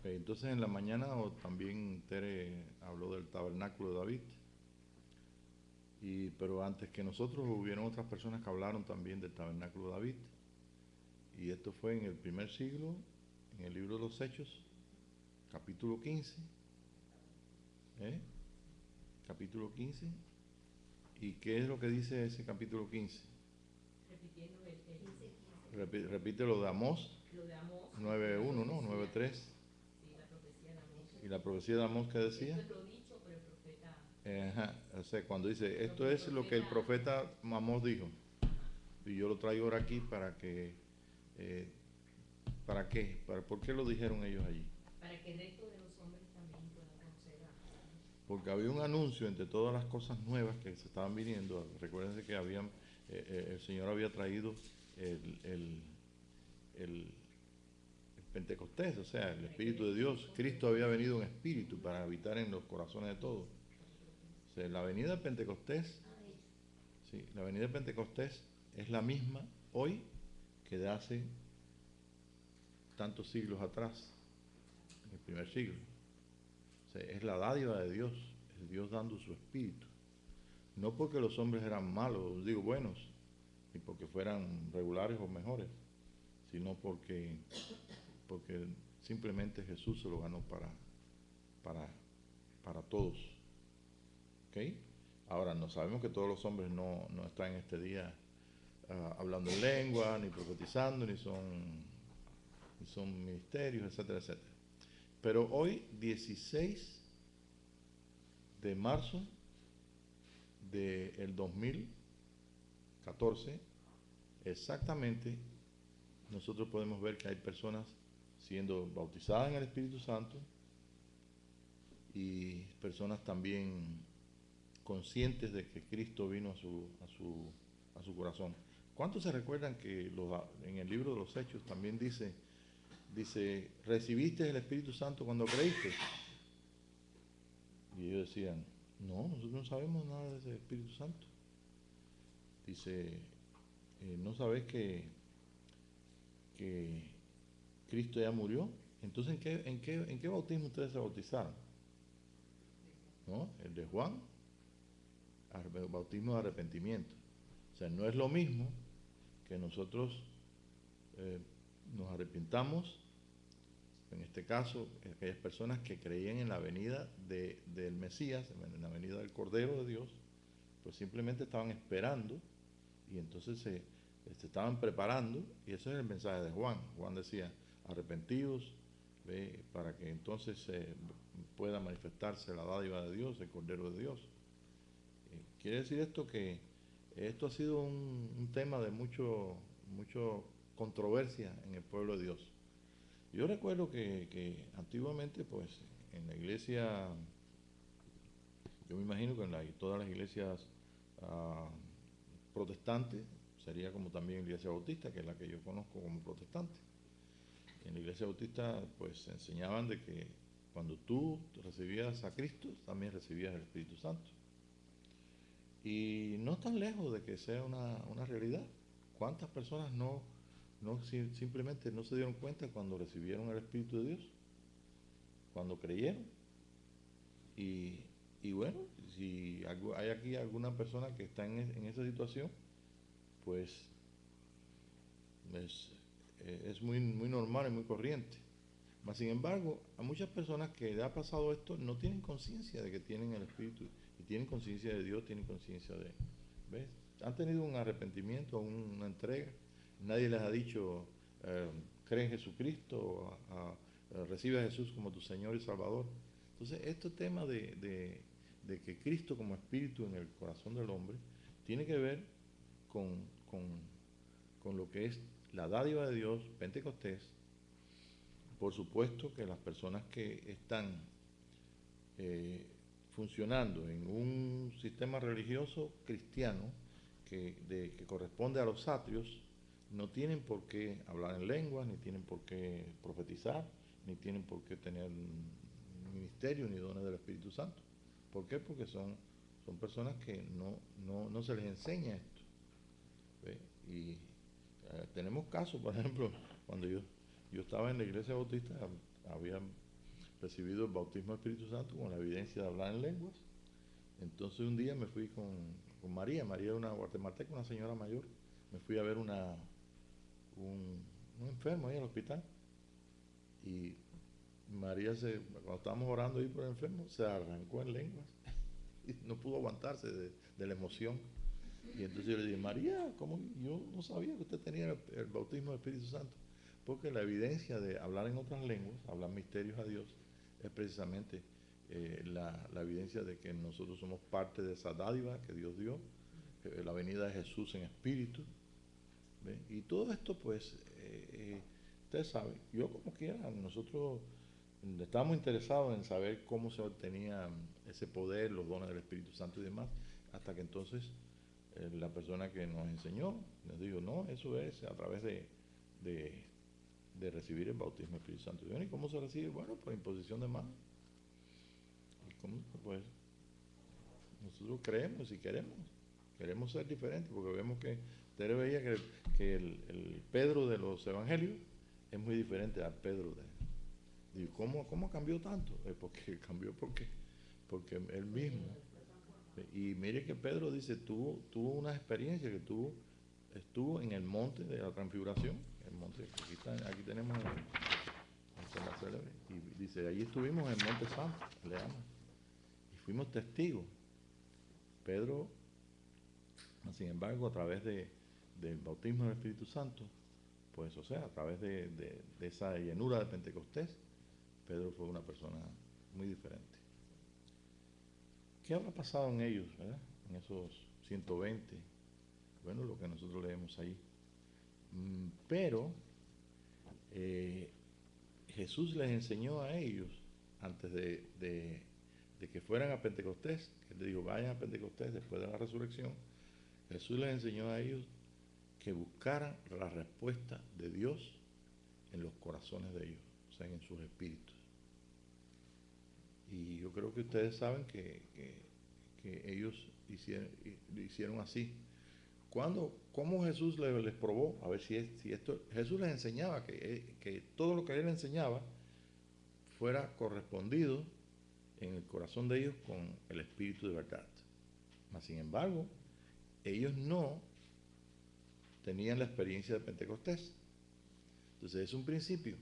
Ok, entonces en la mañana también Tere habló del tabernáculo de David, pero antes que nosotros hubieron otras personas que hablaron también del tabernáculo de David, y esto fue en el primer siglo, en el libro de los Hechos, capítulo 15, ¿eh? Capítulo 15, ¿y qué es lo que dice ese capítulo 15? Repitiendo Repite lo de Amós, lo de Amós 9:1, ¿no? 9:3. Sí, la profecía de Amós. ¿Y la profecía de Amós qué decía? Esto es lo dicho por el profeta. Ajá, o sea, cuando dice, esto es lo que el profeta Amós dijo, y yo lo traigo ahora aquí eh, ¿para qué? ¿Por qué lo dijeron ellos allí? Para que el resto de los hombres también puedan conocer a... Porque había un anuncio entre todas las cosas nuevas que se estaban viniendo. Recuérdense que el Señor había traído el, el, el Pentecostés, o sea, el Espíritu de Dios. Cristo había venido en espíritu para habitar en los corazones de todos. O sea, la venida de Pentecostés, sí, la venida de Pentecostés es la misma hoy que de hace tantos siglos atrás, en el primer siglo. O sea, es la dádiva de Dios, es Dios dando su espíritu. No porque los hombres eran malos, digo buenos, ni porque fueran regulares o mejores, sino porque simplemente Jesús se lo ganó para, para todos. ¿Okay? Ahora, no sabemos que todos los hombres no están en este día hablando en lengua, ni profetizando, ni son ministerios, etcétera, etcétera. Pero hoy, 16 de marzo del 2014, exactamente, nosotros podemos ver que hay personas siendo bautizadas en el Espíritu Santo y personas también conscientes de que Cristo vino a su corazón. ¿Cuántos se recuerdan que en el libro de los Hechos también dice, recibiste el Espíritu Santo cuando creíste? Y ellos decían, no, nosotros no sabemos nada de ese Espíritu Santo. Dice, ¿no sabes que Cristo ya murió? Entonces, ¿en qué bautismo ustedes se bautizaron? ¿No? El de Juan, bautismo de arrepentimiento. O sea, no es lo mismo que nosotros nos arrepintamos, en este caso, aquellas personas que creían en la venida del Mesías, en la venida del Cordero de Dios, pues simplemente estaban esperando y entonces se estaban preparando, y ese es el mensaje de Juan. Juan decía, arrepentidos, para que entonces pueda manifestarse la dádiva de Dios, el Cordero de Dios. Quiere decir esto que esto ha sido un tema de mucho controversia en el pueblo de Dios. Yo recuerdo que antiguamente, pues, en la iglesia, yo me imagino que en todas las iglesias protestantes, sería como también la iglesia bautista, que es la que yo conozco como protestante. En la iglesia bautista, pues, se enseñaban de que cuando tú recibías a Cristo, también recibías el Espíritu Santo. Y no tan lejos de que sea una realidad. ¿Cuántas personas simplemente no se dieron cuenta cuando recibieron el Espíritu de Dios? Cuando creyeron. Y bueno, si hay aquí alguna persona que está en esa situación, pues es muy normal y muy corriente. Mas, sin embargo, a muchas personas que le ha pasado esto no tienen conciencia de que tienen el Espíritu, y tienen conciencia de Dios, tienen conciencia de... ¿Ves? Han tenido un arrepentimiento, una entrega. Nadie les ha dicho, cree en Jesucristo, recibe a Jesús como tu Señor y Salvador. Entonces, este tema de que Cristo como Espíritu en el corazón del hombre tiene que ver con, con, con lo que es la dádiva de Dios, Pentecostés. Por supuesto que las personas que están funcionando en un sistema religioso cristiano que corresponde a los atrios, no tienen por qué hablar en lenguas, ni tienen por qué profetizar, ni tienen por qué tener ministerio ni dones del Espíritu Santo. ¿Por qué? Porque son personas que no se les enseña esto. ¿Ve? Y tenemos casos, por ejemplo, cuando yo estaba en la iglesia bautista, había recibido el bautismo del Espíritu Santo con la evidencia de hablar en lenguas. Entonces un día me fui con María. María era una guatemalteca, una señora mayor. Me fui a ver un enfermo ahí al hospital. Y María, cuando estábamos orando ahí por el enfermo, se arrancó en lenguas. Y no pudo aguantarse de la emoción. Y entonces yo le dije, María, ¿cómo? Yo no sabía que usted tenía el bautismo del Espíritu Santo. Porque la evidencia de hablar en otras lenguas, hablar misterios a Dios, es precisamente la evidencia de que nosotros somos parte de esa dádiva que Dios dio, la venida de Jesús en espíritu. ¿Ve? Y todo esto, pues, ustedes saben, yo como quiera, nosotros estamos interesados en saber cómo se obtenía ese poder, los dones del Espíritu Santo y demás, hasta que entonces la persona que nos enseñó nos dijo, no, eso es a través de recibir el bautismo del Espíritu Santo. ¿Y cómo se recibe? Bueno, por imposición de manos. ¿Y cómo? Pues nosotros creemos y queremos ser diferentes, porque vemos que usted veía que el Pedro de los evangelios es muy diferente al Pedro de... ¿Y cómo cambió tanto? Porque cambió porque él mismo. Y mire que Pedro dice, tuvo una experiencia que estuvo en el monte de la transfiguración, el monte, aquí tenemos la célebre, y dice, allí estuvimos en el Monte Santo, le llama, y fuimos testigos. Pedro, sin embargo, a través del bautismo del Espíritu Santo, pues, o sea, a través de esa llenura de Pentecostés, Pedro fue una persona muy diferente. ¿Qué habrá pasado en ellos, verdad? En esos 120? Bueno, lo que nosotros leemos ahí. Pero Jesús les enseñó a ellos, antes de que fueran a Pentecostés, Él les dijo, vayan a Pentecostés después de la resurrección, Jesús les enseñó a ellos que buscaran la respuesta de Dios en los corazones de ellos, o sea, en sus espíritus. Y yo creo que ustedes saben que ellos hicieron así. ¿Cómo Jesús les probó? A ver si esto... Jesús les enseñaba que todo lo que Él enseñaba fuera correspondido en el corazón de ellos con el espíritu de verdad. Mas, sin embargo, ellos no tenían la experiencia de Pentecostés. Entonces es un principio.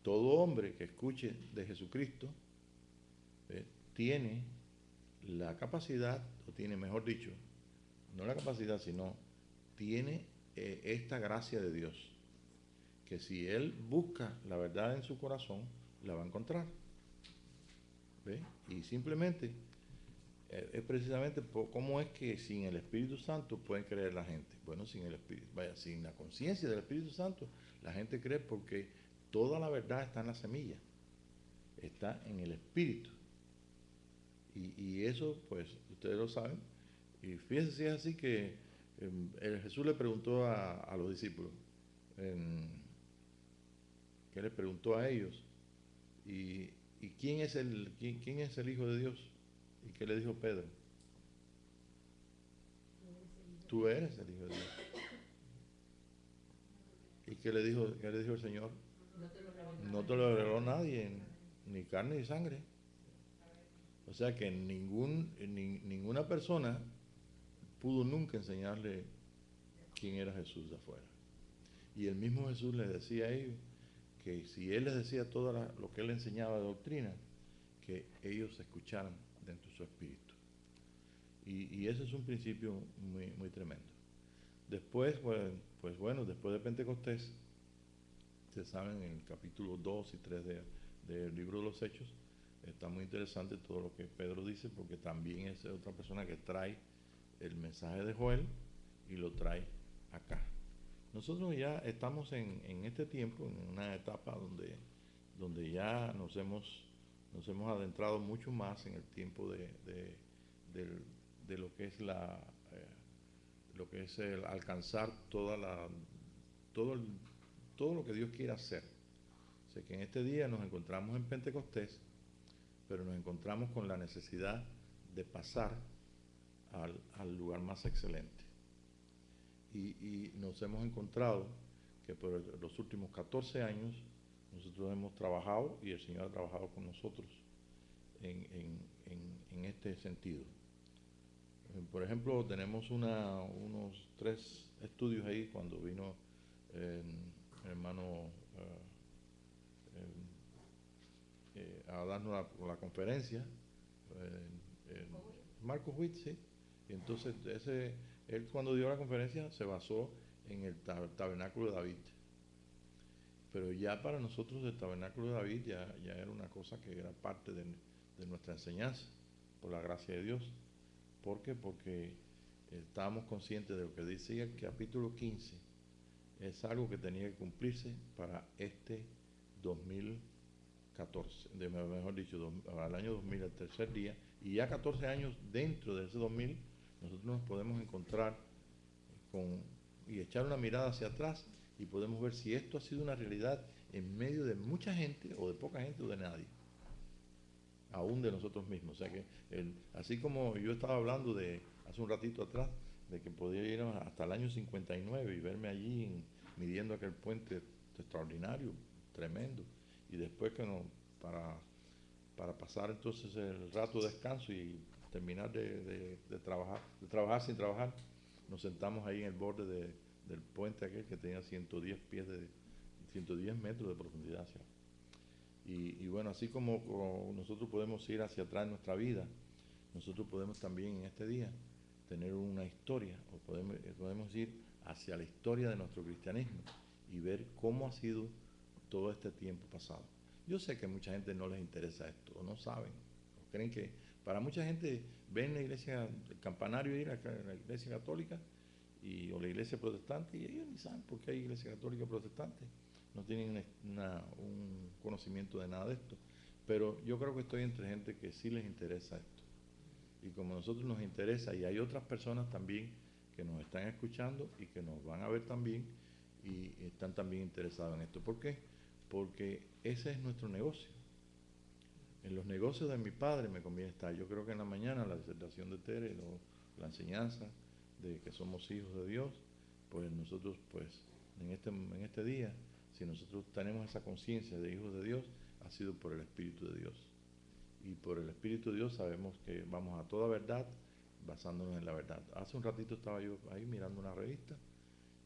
Todo hombre que escuche de Jesucristo tiene la capacidad, o tiene, mejor dicho, no la capacidad, sino tiene esta gracia de Dios, que si él busca la verdad en su corazón, la va a encontrar. ¿Ve? Y simplemente es precisamente cómo es que sin el Espíritu Santo pueden creer la gente. Bueno, sin la conciencia del Espíritu Santo, la gente cree porque toda la verdad está en la semilla, está en el Espíritu. Y eso, pues, ustedes lo saben. Y fíjense si es así que Jesús le preguntó a los discípulos, ¿qué les preguntó a ellos? ¿Y quién es el Hijo de Dios? ¿Y qué le dijo Pedro? Tú eres el Hijo de Dios. ¿Y qué le dijo el Señor? No te lo reveló nadie, ni carne ni sangre. O sea que ninguna persona pudo nunca enseñarle quién era Jesús de afuera. Y el mismo Jesús les decía a ellos que si Él les decía todo lo que Él enseñaba de doctrina, que ellos escucharan dentro de su espíritu. Y ese es un principio muy, muy tremendo. Después, pues bueno, después de Pentecostés, ustedes saben, en el capítulo 2 y 3 del libro de los Hechos, está muy interesante todo lo que Pedro dice, porque también es otra persona que trae el mensaje de Joel y lo trae acá. Nosotros ya estamos en este tiempo, en una etapa donde ya nos hemos adentrado mucho más en el tiempo de lo que es el alcanzar todo lo que Dios quiere hacer. O sea que en este día nos encontramos en Pentecostés, pero nos encontramos con la necesidad de pasar al lugar más excelente. Y nos hemos encontrado que por los últimos 14 años Nosotros hemos trabajado y el Señor ha trabajado con nosotros en este sentido. Por ejemplo, tenemos unos 3 estudios ahí cuando vino el hermano a darnos la conferencia, Marcos Witt, sí. Y entonces él cuando dio la conferencia se basó en el tabernáculo de David. Pero ya para nosotros el tabernáculo de David ya era una cosa que era parte de nuestra enseñanza, por la gracia de Dios. ¿Por qué? Porque estábamos conscientes de lo que dice el capítulo 15, es algo que tenía que cumplirse para este 2014, mejor dicho, para el año 2000, el tercer día, y ya 14 años dentro de ese 2000, nosotros nos podemos encontrar y echar una mirada hacia atrás y podemos ver si esto ha sido una realidad en medio de mucha gente o de poca gente o de nadie, aún de nosotros mismos. O sea que así como yo estaba hablando de hace un ratito atrás de que podía ir hasta el año 59 y verme allí midiendo aquel puente extraordinario, tremendo, y después que para pasar entonces el rato de descanso y terminar de trabajar sin trabajar, nos sentamos ahí en el borde del puente aquel que tenía 110 metros de profundidad. Y bueno, así como nosotros podemos ir hacia atrás en nuestra vida, nosotros podemos también en este día tener una historia, o podemos ir hacia la historia de nuestro cristianismo y ver cómo ha sido todo este tiempo pasado. Yo sé que a mucha gente no les interesa esto, o no saben, o creen que para mucha gente ven la iglesia, el campanario ir a la iglesia católica o la iglesia protestante, y ellos ni saben por qué hay iglesia católica protestante, no tienen un conocimiento de nada de esto. Pero yo creo que estoy entre gente que sí les interesa esto. Y como a nosotros nos interesa, y hay otras personas también que nos están escuchando y que nos van a ver también y están también interesados en esto. ¿Por qué? Porque ese es nuestro negocio. En los negocios de mi padre me conviene estar. Yo creo que en la mañana la disertación de Tere, la enseñanza de que somos hijos de Dios, pues nosotros pues en este día, si nosotros tenemos esa conciencia de hijos de Dios, ha sido por el Espíritu de Dios. Y por el Espíritu de Dios sabemos que vamos a toda verdad basándonos en la verdad. Hace un ratito estaba yo ahí mirando una revista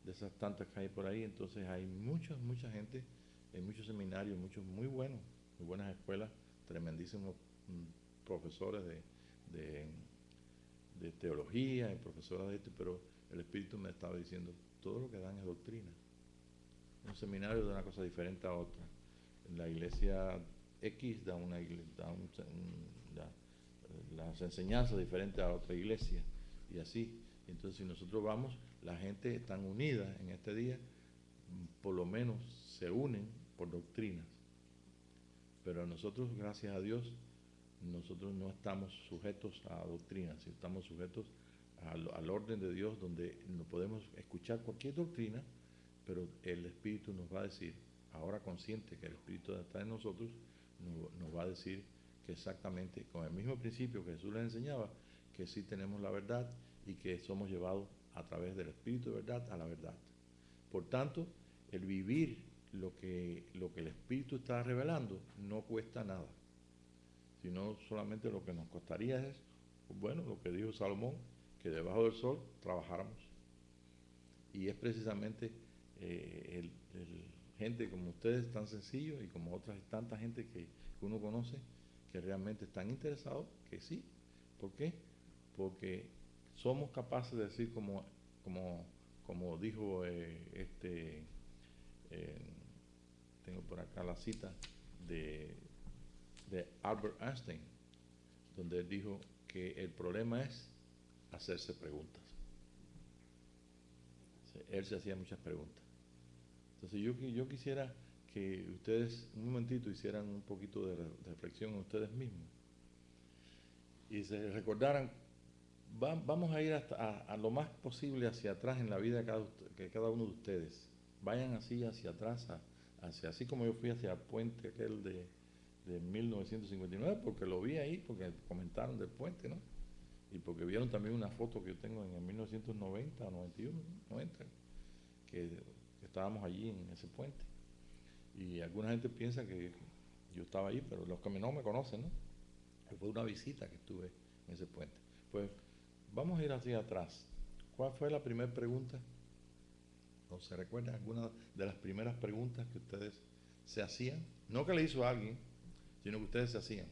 de esas tantas que hay por ahí, entonces hay mucha gente, hay muchos seminarios, muchos muy buenos, muy buenas escuelas, tremendísimos profesores de teología y profesores de esto, pero el Espíritu me estaba diciendo, todo lo que dan es doctrina. Un seminario da una cosa diferente a otra. En la iglesia X las enseñanzas diferentes a otra iglesia, y así. Entonces, si nosotros vamos, la gente está unida en este día, por lo menos se unen por doctrinas. Pero nosotros, gracias a Dios, nosotros no estamos sujetos a doctrinas, sino estamos sujetos al orden de Dios, donde no podemos escuchar cualquier doctrina, pero el Espíritu nos va a decir, ahora consciente que el Espíritu está en nosotros, nos va a decir que exactamente con el mismo principio que Jesús les enseñaba, que sí tenemos la verdad y que somos llevados a través del Espíritu de verdad a la verdad. Por tanto, el vivir lo que el Espíritu está revelando no cuesta nada, sino solamente lo que nos costaría es, bueno, lo que dijo Salomón, que debajo del sol trabajáramos. Y es precisamente gente como ustedes tan sencillos y como otras tantas gente que uno conoce que realmente están interesados, que sí. ¿Por qué? Porque somos capaces de decir como dijo tengo por acá la cita de Albert Einstein, donde él dijo que el problema es hacerse preguntas. Él se hacía muchas preguntas. Entonces yo quisiera que ustedes un momentito hicieran un poquito de reflexión en ustedes mismos y se recordaran, vamos a ir a lo más posible hacia atrás en la vida de cada uno de ustedes. Vayan así hacia atrás, así como yo fui hacia el puente aquel de 1959, porque lo vi ahí, porque comentaron del puente, ¿no? Y porque vieron también una foto que yo tengo en el 1990, 91, 90, que estábamos allí en ese puente. Y alguna gente piensa que yo estaba ahí, pero los que no me conocen, ¿no? Que fue una visita que estuve en ese puente. Pues vamos a ir hacia atrás. ¿Cuál fue la primera pregunta? ¿O se recuerdan alguna de las primeras preguntas que ustedes se hacían? No que le hizo a alguien, sino que ustedes se hacían.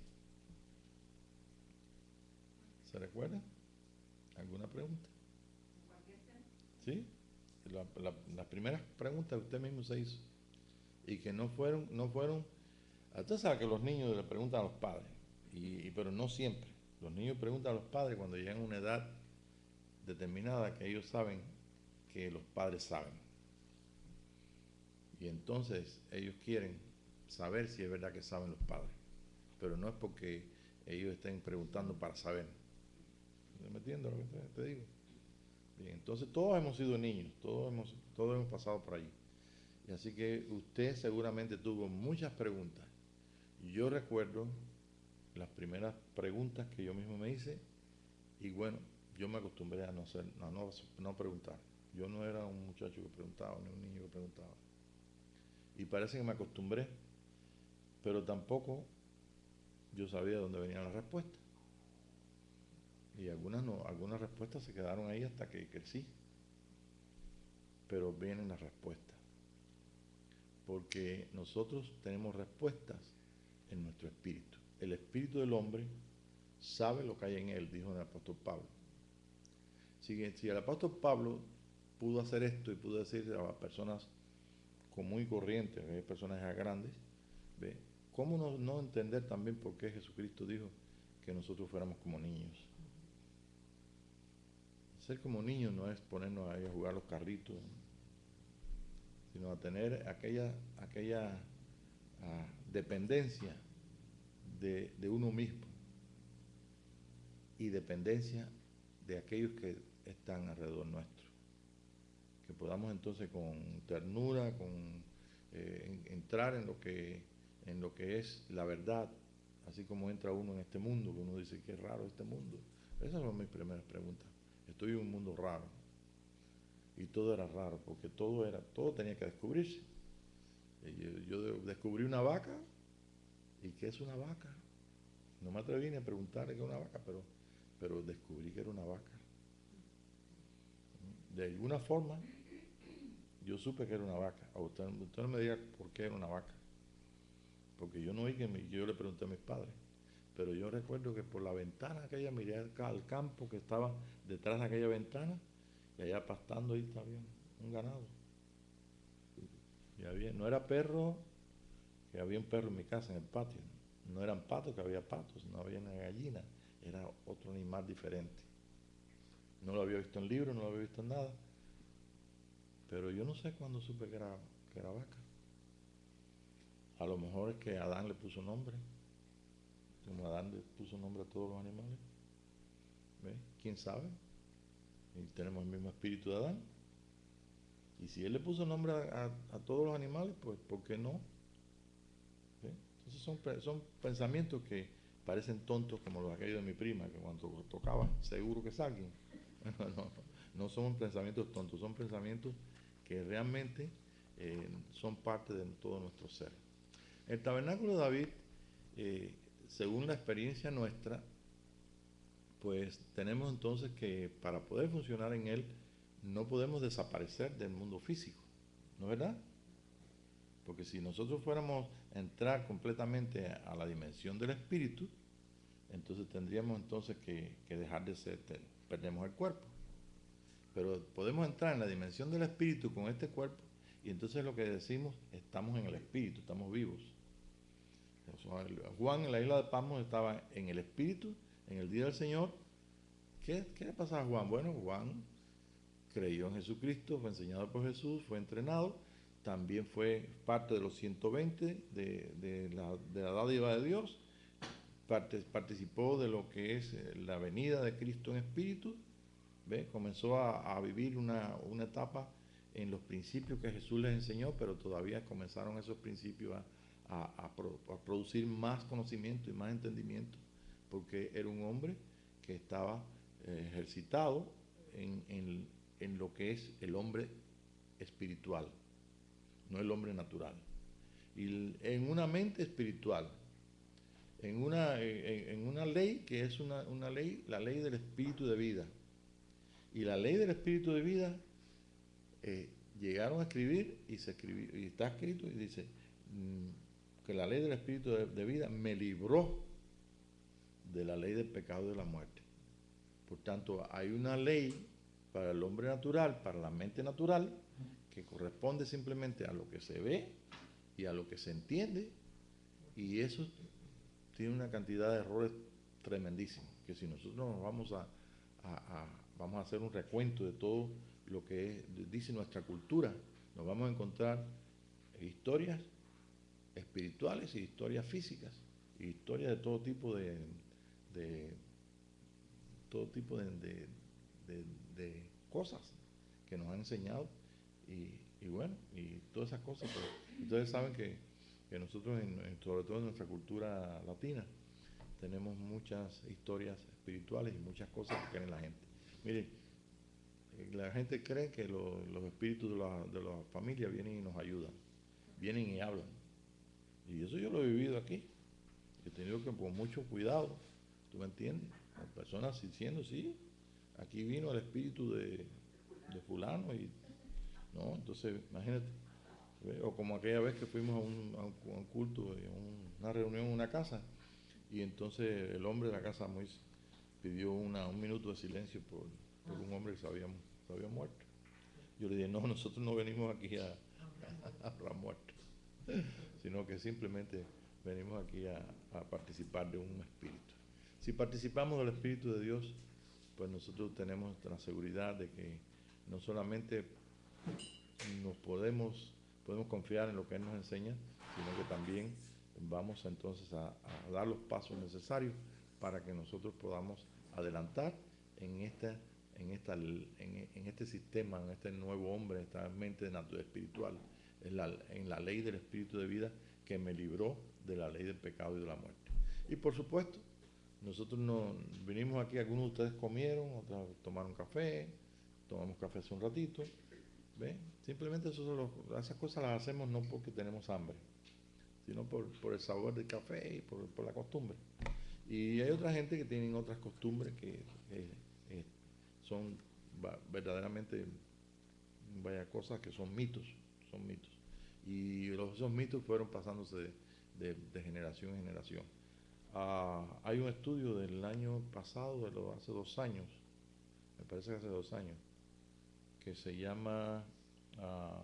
¿Se recuerdan? ¿Alguna pregunta? ¿Sí? Las primeras preguntas que usted mismo se hizo y que no fueron, usted sabe que los niños le preguntan a los padres, pero no siempre. Los niños preguntan a los padres cuando llegan a una edad determinada que ellos saben que los padres saben. Y entonces ellos quieren saber si es verdad que saben los padres, pero no es porque ellos estén preguntando para saber. ¿Me entiendes lo que te digo? Bien, entonces todos hemos sido niños, todos hemos pasado por allí. Y así que usted seguramente tuvo muchas preguntas. Y yo recuerdo las primeras preguntas que yo mismo me hice y bueno, yo me acostumbré a no preguntar. Yo no era un muchacho que preguntaba, ni un niño que preguntaba. Y parece que me acostumbré, pero tampoco yo sabía de dónde venían las respuestas. Y algunas respuestas se quedaron ahí hasta que crecí. Pero vienen las respuestas. Porque nosotros tenemos respuestas en nuestro espíritu. El espíritu del hombre sabe lo que hay en él, dijo el apóstol Pablo. Si el apóstol Pablo pudo hacer esto y pudo decir a personas común y corrientes, personas ya grandes, ¿ve? ¿Cómo no entender también por qué Jesucristo dijo que nosotros fuéramos como niños? Ser como niños no es ponernos ahí a jugar los carritos, sino a tener aquella dependencia de uno mismo y dependencia de aquellos que están alrededor nuestro. Que podamos entonces con ternura, entrar en lo que es la verdad, así como entra uno en este mundo, que uno dice que es raro este mundo. Esas son mis primeras preguntas. Estoy en un mundo raro. Y todo era raro, porque todo tenía que descubrirse. Yo descubrí una vaca, ¿y qué es una vaca? No me atreví ni a preguntarle qué es una vaca, pero descubrí que era una vaca. De alguna forma, yo supe que era una vaca. Usted no me diga por qué era una vaca, porque yo no oí yo le pregunté a mis padres, pero yo recuerdo que por la ventana aquella miré al campo que estaba detrás de aquella ventana y allá pastando ahí estaba un ganado. Y no era perro, que había un perro en mi casa en el patio, no eran patos, que había patos, no había una gallina, era otro animal diferente. No lo había visto en libros, no lo había visto en nada, pero yo no sé cuándo supe que era vaca. A lo mejor es que Adán le puso nombre, como Adán le puso nombre a todos los animales. ¿Ve? ¿Quién sabe? Y tenemos el mismo espíritu de Adán. Y si él le puso nombre a todos los animales, pues ¿por qué no? ¿Ve? Entonces son pensamientos que parecen tontos, como los aquellos de mi prima, que cuando tocaba, seguro que salgan. No son pensamientos tontos, son pensamientos que realmente son parte de todo nuestro ser. El tabernáculo de David, según la experiencia nuestra, pues tenemos entonces que para poder funcionar en él no podemos desaparecer del mundo físico, ¿no es verdad? Porque si nosotros fuéramos a entrar completamente a la dimensión del espíritu, entonces tendríamos entonces que dejar de ser, perdemos el cuerpo. Pero podemos entrar en la dimensión del espíritu con este cuerpo y entonces lo que decimos, estamos en el espíritu, estamos vivos. Juan en la isla de Patmos estaba en el espíritu, en el día del Señor. ¿Qué le pasaba a Juan? Bueno, Juan creyó en Jesucristo, fue enseñado por Jesús, fue entrenado, también fue parte de los 120 de la dádiva de Dios, participó de lo que es la venida de Cristo en espíritu, ¿ve? Comenzó a vivir una etapa en los principios que Jesús les enseñó, pero todavía comenzaron esos principios a producir más conocimiento y más entendimiento, porque era un hombre que estaba ejercitado en lo que es el hombre espiritual, no el hombre natural. y en una mente espiritual, en una ley que es una ley, la ley del espíritu de vida. Y la ley del espíritu de vida llegaron a escribir y se escribió, y está escrito y dice que la ley del espíritu de vida me libró de la ley del pecado y de la muerte. Por tanto, hay una ley para el hombre natural, para la mente natural, que corresponde simplemente a lo que se ve y a lo que se entiende, y eso tiene una cantidad de errores tremendísimos, que si nosotros nos vamos vamos a hacer un recuento de todo lo que dice nuestra cultura, nos vamos a encontrar historias espirituales y historias físicas, y historias de todo tipo de cosas que nos han enseñado, y bueno, y todas esas cosas. Pues, ustedes saben que nosotros, sobre todo en nuestra cultura latina, tenemos muchas historias espirituales y muchas cosas que creen la gente. Miren, la gente cree que los espíritus de la familia vienen y nos ayudan, vienen y hablan. Y eso yo lo he vivido aquí. He tenido que, con mucho cuidado, ¿tú me entiendes? Las personas diciendo, sí, aquí vino el espíritu de fulano, y no, entonces imagínate. O como aquella vez que fuimos a un culto, una reunión en una casa, y entonces el hombre de la casa pidió un minuto de silencio por un hombre que se había muerto. Yo le dije, no, nosotros no venimos aquí a la muerte, sino que simplemente venimos aquí a participar de un espíritu. Si participamos del Espíritu de Dios, pues nosotros tenemos la seguridad de que no solamente nos podemos confiar en lo que Él nos enseña, sino que también vamos entonces a dar los pasos necesarios para que nosotros podamos adelantar en este sistema, en este nuevo hombre, en esta mente espiritual, en la ley del espíritu de vida que me libró de la ley del pecado y de la muerte. Y por supuesto, nosotros vinimos aquí, algunos de ustedes comieron, otros tomaron café, tomamos café hace un ratito, ¿ven? Simplemente esas cosas las hacemos no porque tenemos hambre, sino por el sabor del café y por la costumbre. Y hay otra gente que tienen otras costumbres que son verdaderamente cosas que son mitos. Y esos mitos fueron pasándose de generación en generación. Hay un estudio del año pasado, hace 2 años, me parece que hace 2 años, que se llama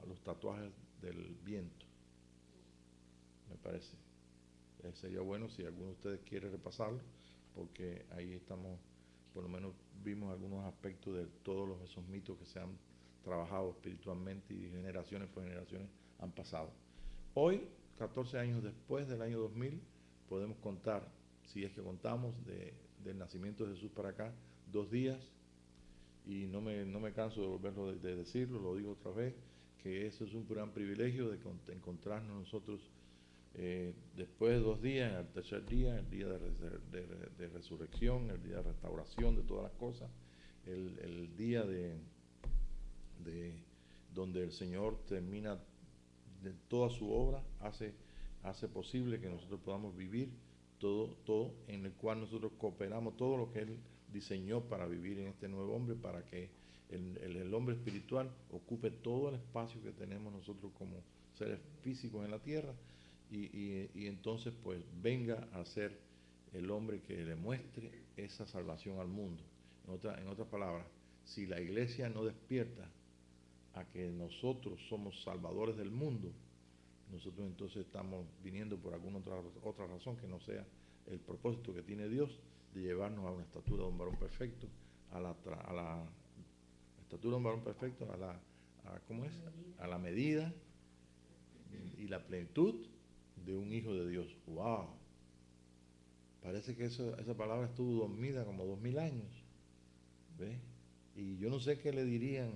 los tatuajes del viento, me parece. Sería bueno si alguno de ustedes quiere repasarlo, porque ahí estamos, por lo menos vimos algunos aspectos de todos esos mitos que se han trabajado espiritualmente y generaciones por generaciones han pasado. Hoy, 14 años después del año 2000, podemos contar, si es que contamos, del nacimiento de Jesús para acá, 2 días, y no me canso de volverlo de decirlo, lo digo otra vez, que eso es un gran privilegio de encontrarnos nosotros después de 2 días, el tercer día, el día de resurrección, el día de restauración de todas las cosas, el día donde el Señor termina de toda su obra, hace posible que nosotros podamos vivir todo en el cual nosotros cooperamos, todo lo que Él diseñó para vivir en este nuevo hombre, para que el hombre espiritual ocupe todo el espacio que tenemos nosotros como seres físicos en la tierra, y entonces pues venga a ser el hombre que le muestre esa salvación al mundo. En otras palabras, si la iglesia no despierta a que nosotros somos salvadores del mundo, nosotros entonces estamos viniendo por alguna otra razón que no sea el propósito que tiene Dios de llevarnos a una estatura de un varón perfecto, a la estatura de un varón perfecto, a la medida y la plenitud de un hijo de Dios. ¡Wow! Parece que esa palabra estuvo dormida como 2000 años. ¿Ves? Y yo no sé qué le dirían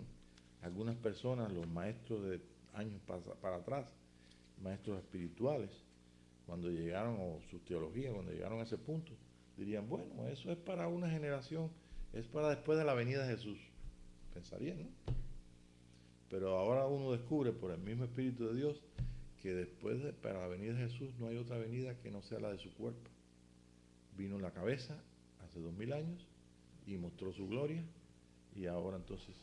algunas personas, los maestros de años para atrás, maestros espirituales, cuando llegaron, o sus teologías, cuando llegaron a ese punto, dirían, bueno, eso es para una generación, es para después de la venida de Jesús. Pensarían, ¿no? Pero ahora uno descubre por el mismo Espíritu de Dios que después para la venida de Jesús no hay otra venida que no sea la de su cuerpo. Vino en la cabeza hace 2000 años y mostró su gloria, y ahora entonces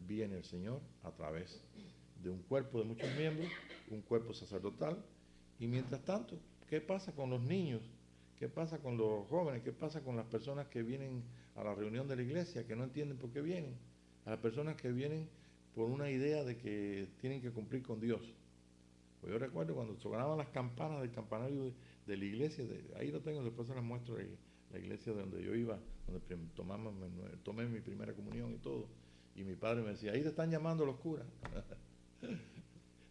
viene el Señor a través de un cuerpo de muchos miembros, un cuerpo sacerdotal. Y mientras tanto, ¿qué pasa con los niños? ¿Qué pasa con los jóvenes? ¿Qué pasa con las personas que vienen a la reunión de la iglesia, que no entienden por qué vienen? A las personas que vienen por una idea de que tienen que cumplir con Dios. Pues yo recuerdo cuando sonaban las campanas del campanario de la iglesia, ahí lo tengo, después se las muestro, la iglesia de donde yo iba, donde tomé mi primera comunión y todo. Y mi padre me decía, ahí te están llamando los curas.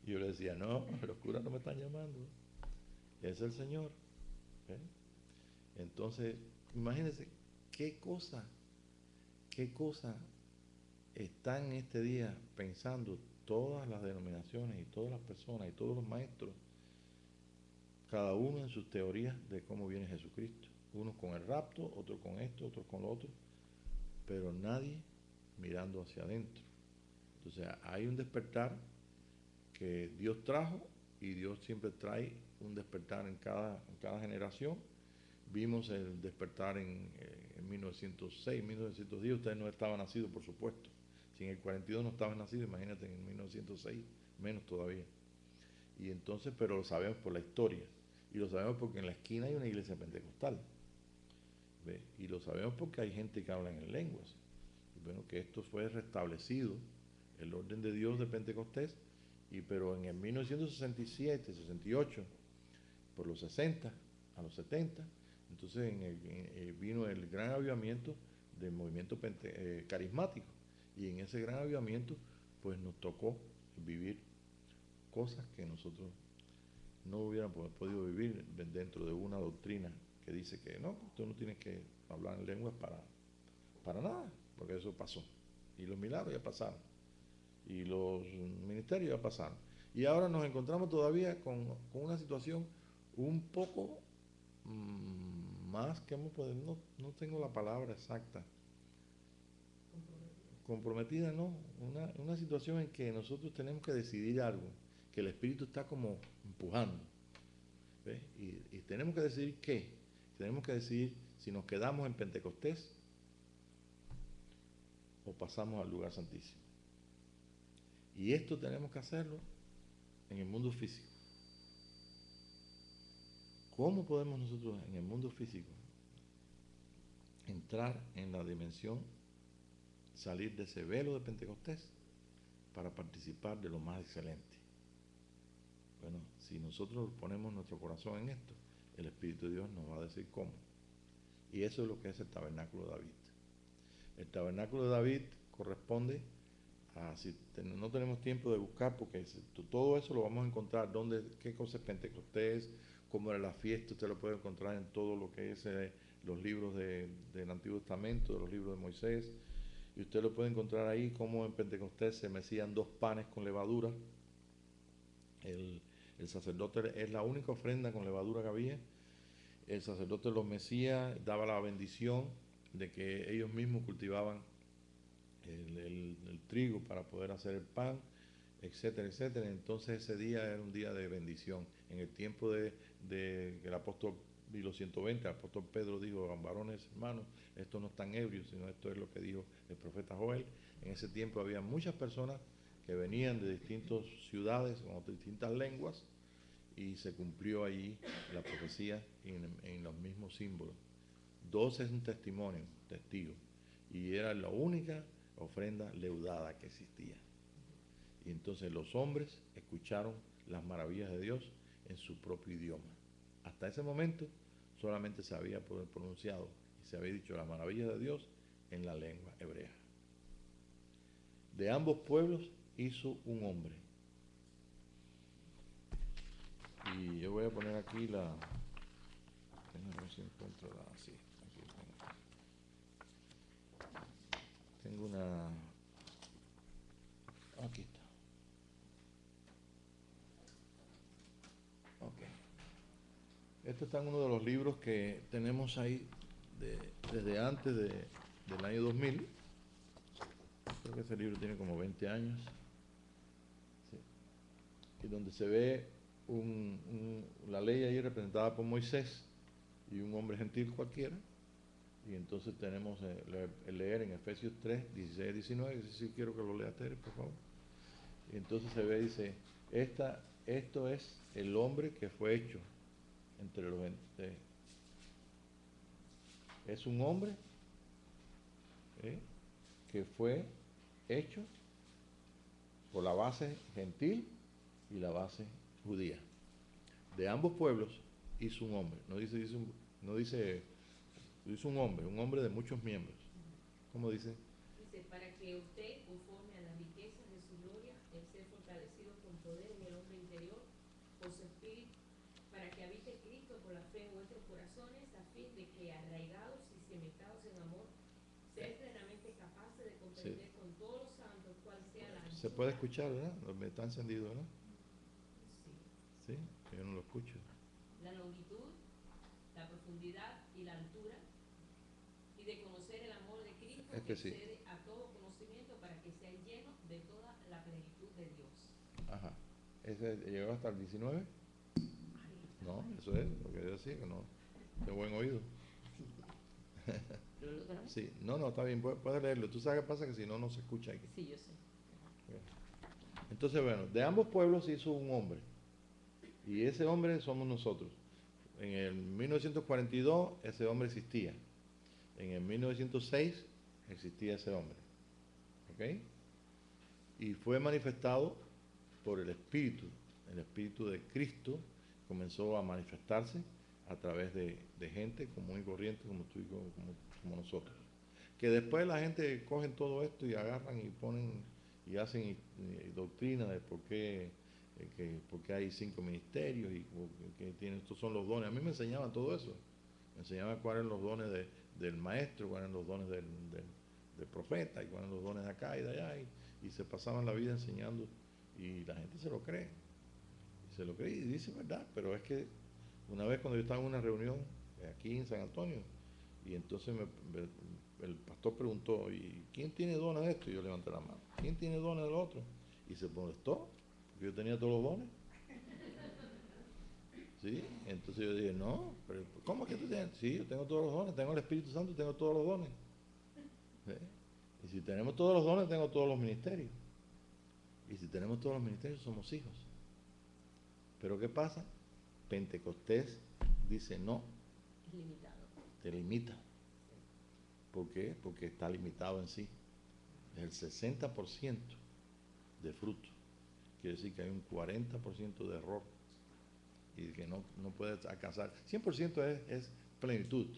Y yo le decía, no, los curas no me están llamando, es el Señor. ¿Eh? Entonces, imagínense qué cosa están en este día pensando todas las denominaciones y todas las personas y todos los maestros, cada uno en sus teorías de cómo viene Jesucristo. Unos con el rapto, otros con esto, otros con lo otro, pero nadie mirando hacia adentro. Entonces hay un despertar que Dios trajo, y Dios siempre trae un despertar en cada generación. Vimos el despertar en 1906, 1910, ustedes no estaban nacidos, por supuesto. Si en el 42 no estaban nacidos, imagínate en 1906, menos todavía. Y entonces, pero lo sabemos por la historia, y lo sabemos porque en la esquina hay una iglesia pentecostal. ¿Ve? Y lo sabemos porque hay gente que habla en lenguas. Y bueno, que esto fue restablecido, el orden de Dios de Pentecostés, pero en el 1967, 68, por los 60 a los 70, entonces vino el gran avivamiento del movimiento carismático, y en ese gran avivamiento pues nos tocó vivir cosas que nosotros no hubiéramos podido vivir dentro de una doctrina que dice que no, tú no tienes que hablar en lenguas para nada, porque eso pasó, y los milagros ya pasaron, y los ministerios ya pasaron, y ahora nos encontramos todavía con una situación un poco más que no tengo la palabra exacta, comprometida, no, una situación en que nosotros tenemos que decidir algo, que el Espíritu está como empujando, ¿ves? Y tenemos que decidir qué, tenemos que decidir si nos quedamos en Pentecostés o pasamos al lugar santísimo. Y esto tenemos que hacerlo en el mundo físico. ¿Cómo podemos nosotros en el mundo físico entrar en la dimensión, salir de ese velo de Pentecostés para participar de lo más excelente? Bueno, si nosotros ponemos nuestro corazón en esto, el Espíritu de Dios nos va a decir cómo. Y eso es lo que es el tabernáculo de David. El tabernáculo de David corresponde a, si no tenemos tiempo de buscar, porque todo eso lo vamos a encontrar, qué cosa es Pentecostés, cómo era la fiesta, usted lo puede encontrar en todo lo que es los libros del Antiguo Testamento, de los libros de Moisés, y usted lo puede encontrar ahí, como en Pentecostés se mecían 2 panes con levadura. El sacerdote, es la única ofrenda con levadura que había. El sacerdote los mecía, daba la bendición de que ellos mismos cultivaban el trigo para poder hacer el pan, etcétera, etcétera. Entonces ese día era un día de bendición. En el tiempo de el apóstol, y los 120, el apóstol Pedro dijo: varones hermanos, esto no es tan ebrio, sino esto es lo que dijo el profeta Joel. En ese tiempo había muchas personas que venían de distintas ciudades con distintas lenguas, y se cumplió allí la profecía en los mismos símbolos. 12 es un testimonio, testigo, y era la única ofrenda leudada que existía. Y entonces los hombres escucharon las maravillas de Dios en su propio idioma. Hasta ese momento solamente se había pronunciado y se había dicho las maravillas de Dios en la lengua hebrea. De ambos pueblos hizo un hombre. Y yo voy a poner aquí la... A ver si encuentro la... Sí, aquí tengo una... Aquí está. Ok. Esto está en uno de los libros que tenemos ahí desde antes del año 2000. Creo que ese libro tiene como 20 años. Sí. Y donde se ve la ley ahí representada por Moisés y un hombre gentil cualquiera. Y entonces tenemos el leer en Efesios 3, 16, 19, si quiero que lo lea Tere, por favor. Y entonces se ve, dice, esto es el hombre que fue hecho entre los es un hombre que fue hecho por la base gentil y la base judía. De ambos pueblos hizo un hombre, no dice un hombre de muchos miembros. ¿Cómo dice? Dice, para que usted, conforme a las riquezas de su gloria, el ser fortalecido con poder en el hombre interior, por su espíritu, para que habite Cristo por la fe en vuestros corazones, a fin de que, arraigados y cimentados en amor, sean plenamente capaces de comprender con todos los santos cuál sea la anchura. Se puede escuchar, ¿verdad? Me está encendido, ¿verdad? Sí. Sí, yo no lo escucho. La longitud, la profundidad y la altura, y de conocer el amor de Cristo Es que sí. excede a todo conocimiento, para que sean llenos de toda la plenitud de Dios. Ajá. ¿Ese llegó hasta el 19? No, eso es lo que yo decía, que no. De buen oído. ¿Lo lograron? Sí, no, está bien, puedes leerlo. Tú sabes qué pasa, que si no, no se escucha aquí. Sí, yo sé. Entonces, bueno, de ambos pueblos se hizo un hombre. Y ese hombre somos nosotros. En el 1942 ese hombre existía. En el 1906 existía ese hombre. ¿Ok? Y fue manifestado por el Espíritu. El Espíritu de Cristo comenzó a manifestarse a través de gente común y corriente como tú y como nosotros. Que después la gente cogen todo esto y agarran y ponen y hacen doctrina de por qué hay 5 ministerios y que tienen, estos son los dones. A mí me enseñaban todo eso. Me enseñaban cuáles eran los dones del maestro, cuáles eran los dones del profeta y cuáles eran los dones de acá y de allá. Y se pasaban la vida enseñando y la gente se lo cree. Se lo cree y dice verdad, pero es que una vez cuando yo estaba en una reunión aquí en San Antonio, y entonces el pastor preguntó, ¿y quién tiene dones de esto? Y yo levanté la mano. ¿Quién tiene dones de lo otro? Y se molestó, porque yo tenía todos los dones. ¿Sí? Entonces yo dije, no, pero ¿cómo es que tú tienes? Sí, yo tengo todos los dones, tengo el Espíritu Santo, tengo todos los dones. ¿Sí? Y si tenemos todos los dones, tengo todos los ministerios. Y si tenemos todos los ministerios, somos hijos. Pero ¿qué pasa? Pentecostés dice no. Es limitado. Te limita. ¿Por qué? Porque está limitado en sí. Es el 60% de fruto. Quiere decir que hay un 40% de error. Y que no puedes alcanzar. 100% es plenitud.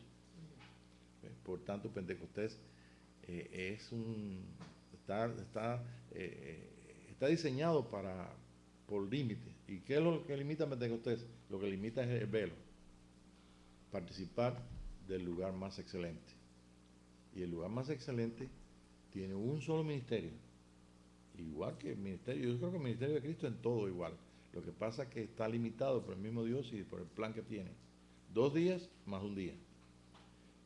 Por tanto, Pentecostés está diseñado por límites. ¿Y qué es lo que limita a Pentecostés? Lo que limita es el velo. Participar del lugar más excelente. Y el lugar más excelente tiene un solo ministerio. Igual que el ministerio, yo creo que el ministerio de Cristo en todo igual. Lo que pasa es que está limitado por el mismo Dios y por el plan que tiene. 2 días más un día.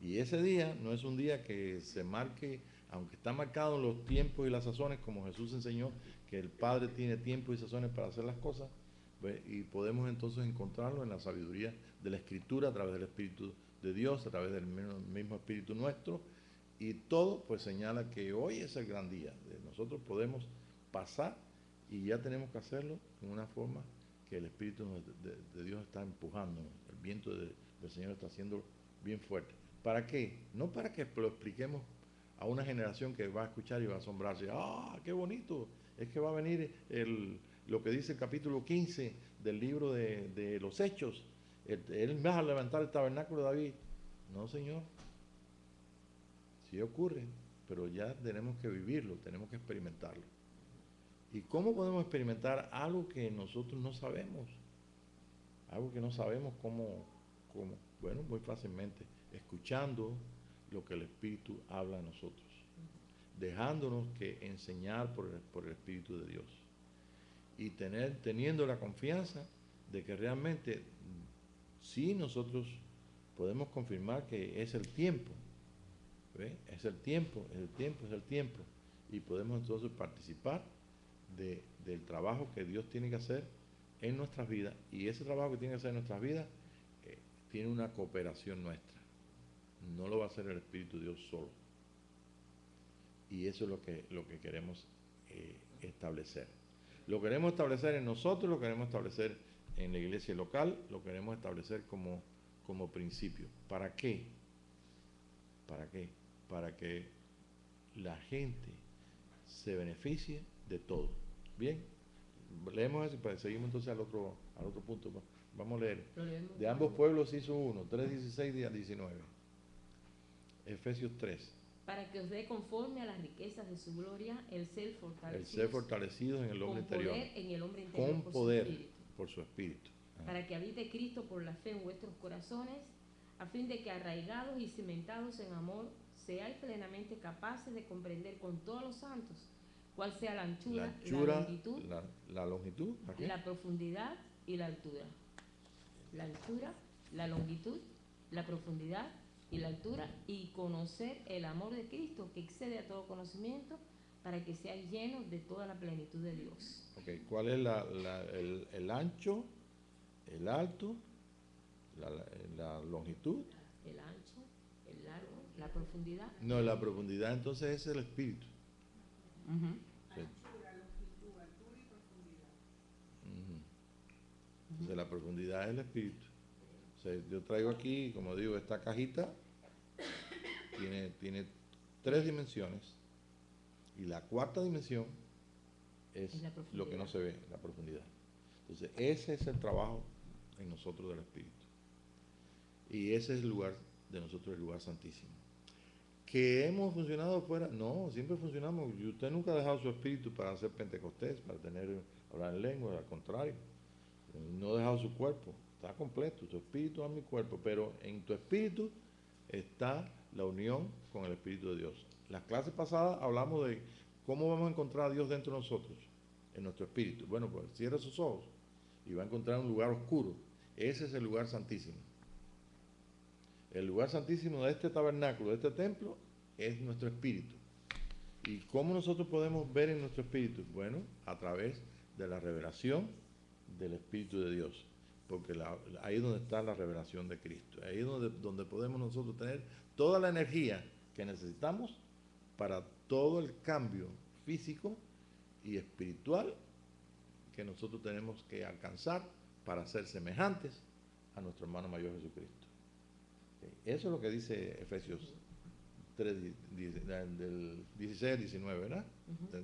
Y ese día no es un día que se marque, aunque está marcado en los tiempos y las sazones, como Jesús enseñó, que el Padre tiene tiempos y sazones para hacer las cosas, ¿ves? Y podemos entonces encontrarlo en la sabiduría de la Escritura, a través del Espíritu de Dios, a través del mismo Espíritu nuestro, y todo pues señala que hoy es el gran día. Nosotros podemos pasar y ya tenemos que hacerlo en una forma que el Espíritu de Dios está empujando, el viento del Señor está haciendo bien fuerte. ¿Para qué? No para que lo expliquemos a una generación que va a escuchar y va a asombrarse. ¡Ah, qué bonito! Es que va a venir lo que dice el capítulo 15 del libro de los Hechos. Él va a levantar el tabernáculo de David. No, Señor. Sí ocurre, pero ya tenemos que vivirlo, tenemos que experimentarlo. ¿Y cómo podemos experimentar algo que nosotros no sabemos? Algo que no sabemos cómo. Bueno, muy fácilmente, escuchando lo que el Espíritu habla a nosotros, dejándonos que enseñar por el Espíritu de Dios y teniendo la confianza de que realmente sí nosotros podemos confirmar que es el tiempo. ¿Ve? Es el tiempo, y podemos entonces participar del trabajo que Dios tiene que hacer en nuestras vidas, y ese trabajo que tiene que hacer en nuestras vidas tiene una cooperación nuestra. No lo va a hacer el Espíritu de Dios solo. Y eso es lo que queremos establecer. Lo queremos establecer en nosotros, lo queremos establecer en la iglesia local, lo queremos establecer como principio. ¿Para qué? ¿Para qué? Para que la gente se beneficie de todo. Bien, leemos eso y pues seguimos entonces al otro punto. Vamos a leer. De ambos pueblos hizo uno, 3:16 y 19. Efesios 3. Para que os dé conforme a las riquezas de su gloria el ser fortalecidos en el hombre interior. Poder en el hombre interior con poder por su espíritu. Para que habite Cristo por la fe en vuestros corazones, a fin de que arraigados y cimentados en amor, seáis plenamente capaces de comprender con todos los santos cuál sea la anchura, la longitud, la profundidad y la altura. La anchura, la longitud, la profundidad y la altura, y conocer el amor de Cristo que excede a todo conocimiento, para que seáis llenos de toda la plenitud de Dios. Okay. ¿Cuál es el ancho, el alto, la longitud? El ancho, el largo, la profundidad. No, la profundidad entonces es el espíritu. Sí. Anchura, longitud, altura y profundidad. Entonces la profundidad es el espíritu. O sea, yo traigo aquí, como digo, esta cajita tiene 3 dimensiones, y la cuarta dimensión es lo que no se ve, la profundidad. Entonces ese es el trabajo en nosotros del espíritu, y ese es el lugar de nosotros, el lugar santísimo. ¿Que hemos funcionado afuera? No, siempre funcionamos. Y usted nunca ha dejado su espíritu para hacer Pentecostés, para hablar en lengua, al contrario. No ha dejado su cuerpo, está completo, tu espíritu a mi cuerpo, pero en tu espíritu está la unión con el Espíritu de Dios. Las clases pasadas hablamos de cómo vamos a encontrar a Dios dentro de nosotros, en nuestro espíritu. Bueno, pues cierra sus ojos y va a encontrar un lugar oscuro. Ese es el lugar santísimo. El lugar santísimo de este tabernáculo, de este templo, es nuestro espíritu. ¿Y cómo nosotros podemos ver en nuestro espíritu? Bueno, a través de la revelación del Espíritu de Dios, porque ahí es donde está la revelación de Cristo. Ahí es donde podemos nosotros tener toda la energía que necesitamos para todo el cambio físico y espiritual que nosotros tenemos que alcanzar para ser semejantes a nuestro hermano mayor Jesucristo. Eso es lo que dice Efesios 3, del 16 al 19, ¿verdad?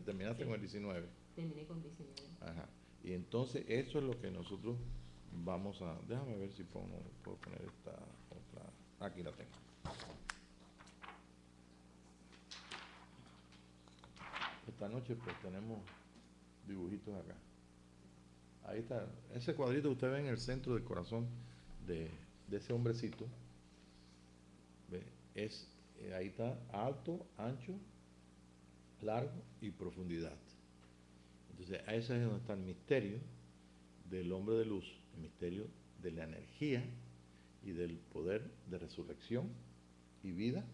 Terminaste con el 19. Terminé con 19. Ajá. Y entonces eso es lo que nosotros vamos a... Déjame ver si puedo poner esta otra... Aquí la tengo. Esta noche pues tenemos dibujitos acá. Ahí está. Ese cuadrito que usted ve en el centro del corazón de ese hombrecito. ¿Ve? Ahí está alto, ancho, largo y profundidad. Entonces, a ese es donde está el misterio del hombre de luz, el misterio de la energía y del poder de resurrección y vida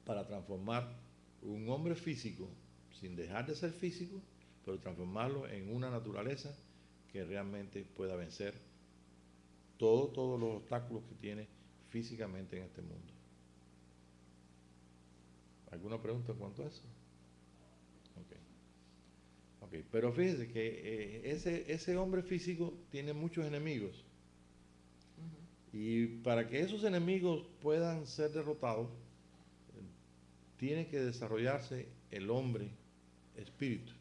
para transformar un hombre físico, sin dejar de ser físico, pero transformarlo en una naturaleza que realmente pueda vencer todos los obstáculos que tiene físicamente en este mundo. ¿Alguna pregunta en cuanto a eso? Ok, pero fíjense que ese hombre físico tiene muchos enemigos. Y para que esos enemigos puedan ser derrotados, tiene que desarrollarse el hombre espíritu.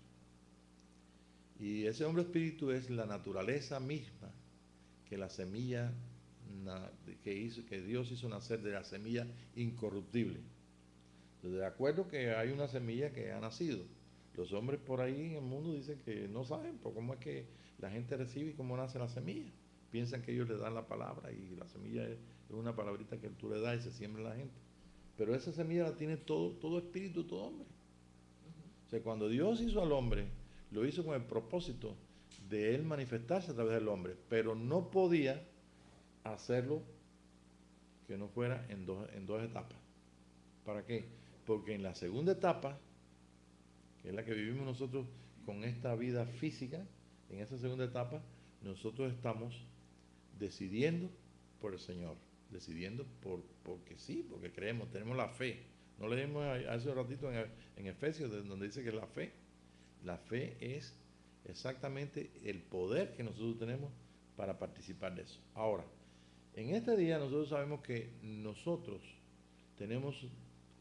Y ese hombre espíritu es la naturaleza misma que la semilla que Dios hizo nacer de la semilla incorruptible. Entonces, de acuerdo que hay una semilla que ha nacido. Los hombres por ahí en el mundo dicen que no saben por cómo es que la gente recibe y cómo nace la semilla. Piensan que ellos le dan la palabra y la semilla es una palabrita que tú le das y se siembra en la gente. Pero esa semilla la tiene todo espíritu, todo hombre. O sea, cuando Dios hizo al hombre, lo hizo con el propósito de él manifestarse a través del hombre, pero no podía hacerlo que no fuera en dos etapas. ¿Para qué? Porque en la segunda etapa, que es la que vivimos nosotros con esta vida física, en esa segunda etapa nosotros estamos decidiendo por el Señor, decidiendo porque sí, porque creemos, tenemos la fe. No leímos hace un ratito en Efesios donde dice que la fe es exactamente el poder que nosotros tenemos para participar de eso. Ahora, en este día nosotros sabemos que nosotros tenemos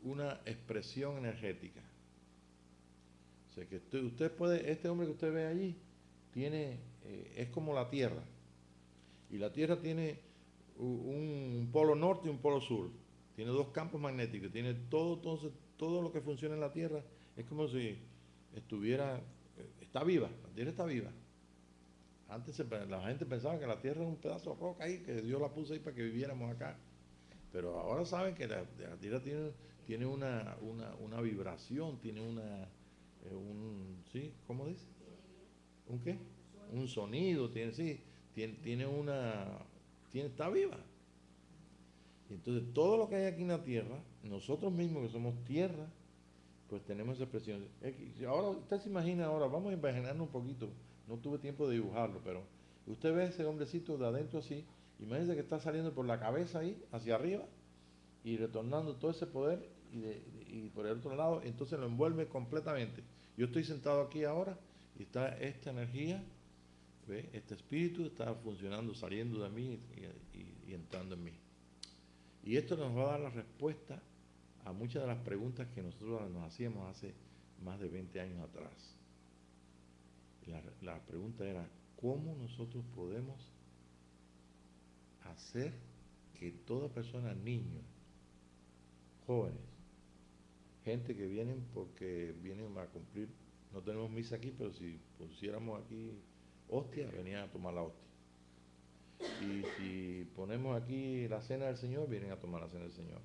una expresión energética. O sea que usted puede, este hombre que usted ve allí, es como la Tierra. Y la Tierra tiene un polo norte y un polo sur. Tiene dos campos magnéticos. Tiene entonces, todo lo que funciona en la Tierra es como si está viva. La Tierra está viva. Antes la gente pensaba que la Tierra era un pedazo de roca ahí, que Dios la puso ahí para que viviéramos acá. Pero ahora saben que la Tierra tiene una vibración, tiene ¿sí? ¿Cómo dice? ¿Un qué? Un sonido, está viva. Y entonces todo lo que hay aquí en la Tierra, nosotros mismos que somos tierra, pues tenemos esa expresión. Ahora, usted se imagina ahora, vamos a imaginarnos un poquito, no tuve tiempo de dibujarlo, pero usted ve ese hombrecito de adentro así, imagínese que está saliendo por la cabeza ahí, hacia arriba, y retornando todo ese poder, y por el otro lado, entonces lo envuelve completamente. Yo estoy sentado aquí ahora, y está esta energía, ¿ve? Este espíritu está funcionando, saliendo de mí y entrando en mí. Y esto nos va a dar la respuesta a muchas de las preguntas que nosotros nos hacíamos hace más de 20 años atrás. La pregunta era, ¿cómo nosotros podemos hacer que toda persona, niños, jóvenes, gente que vienen porque vienen a cumplir, no tenemos misa aquí, pero si pusiéramos aquí hostia, venían a tomar la hostia. Y si ponemos aquí la cena del Señor, vienen a tomar la cena del Señor.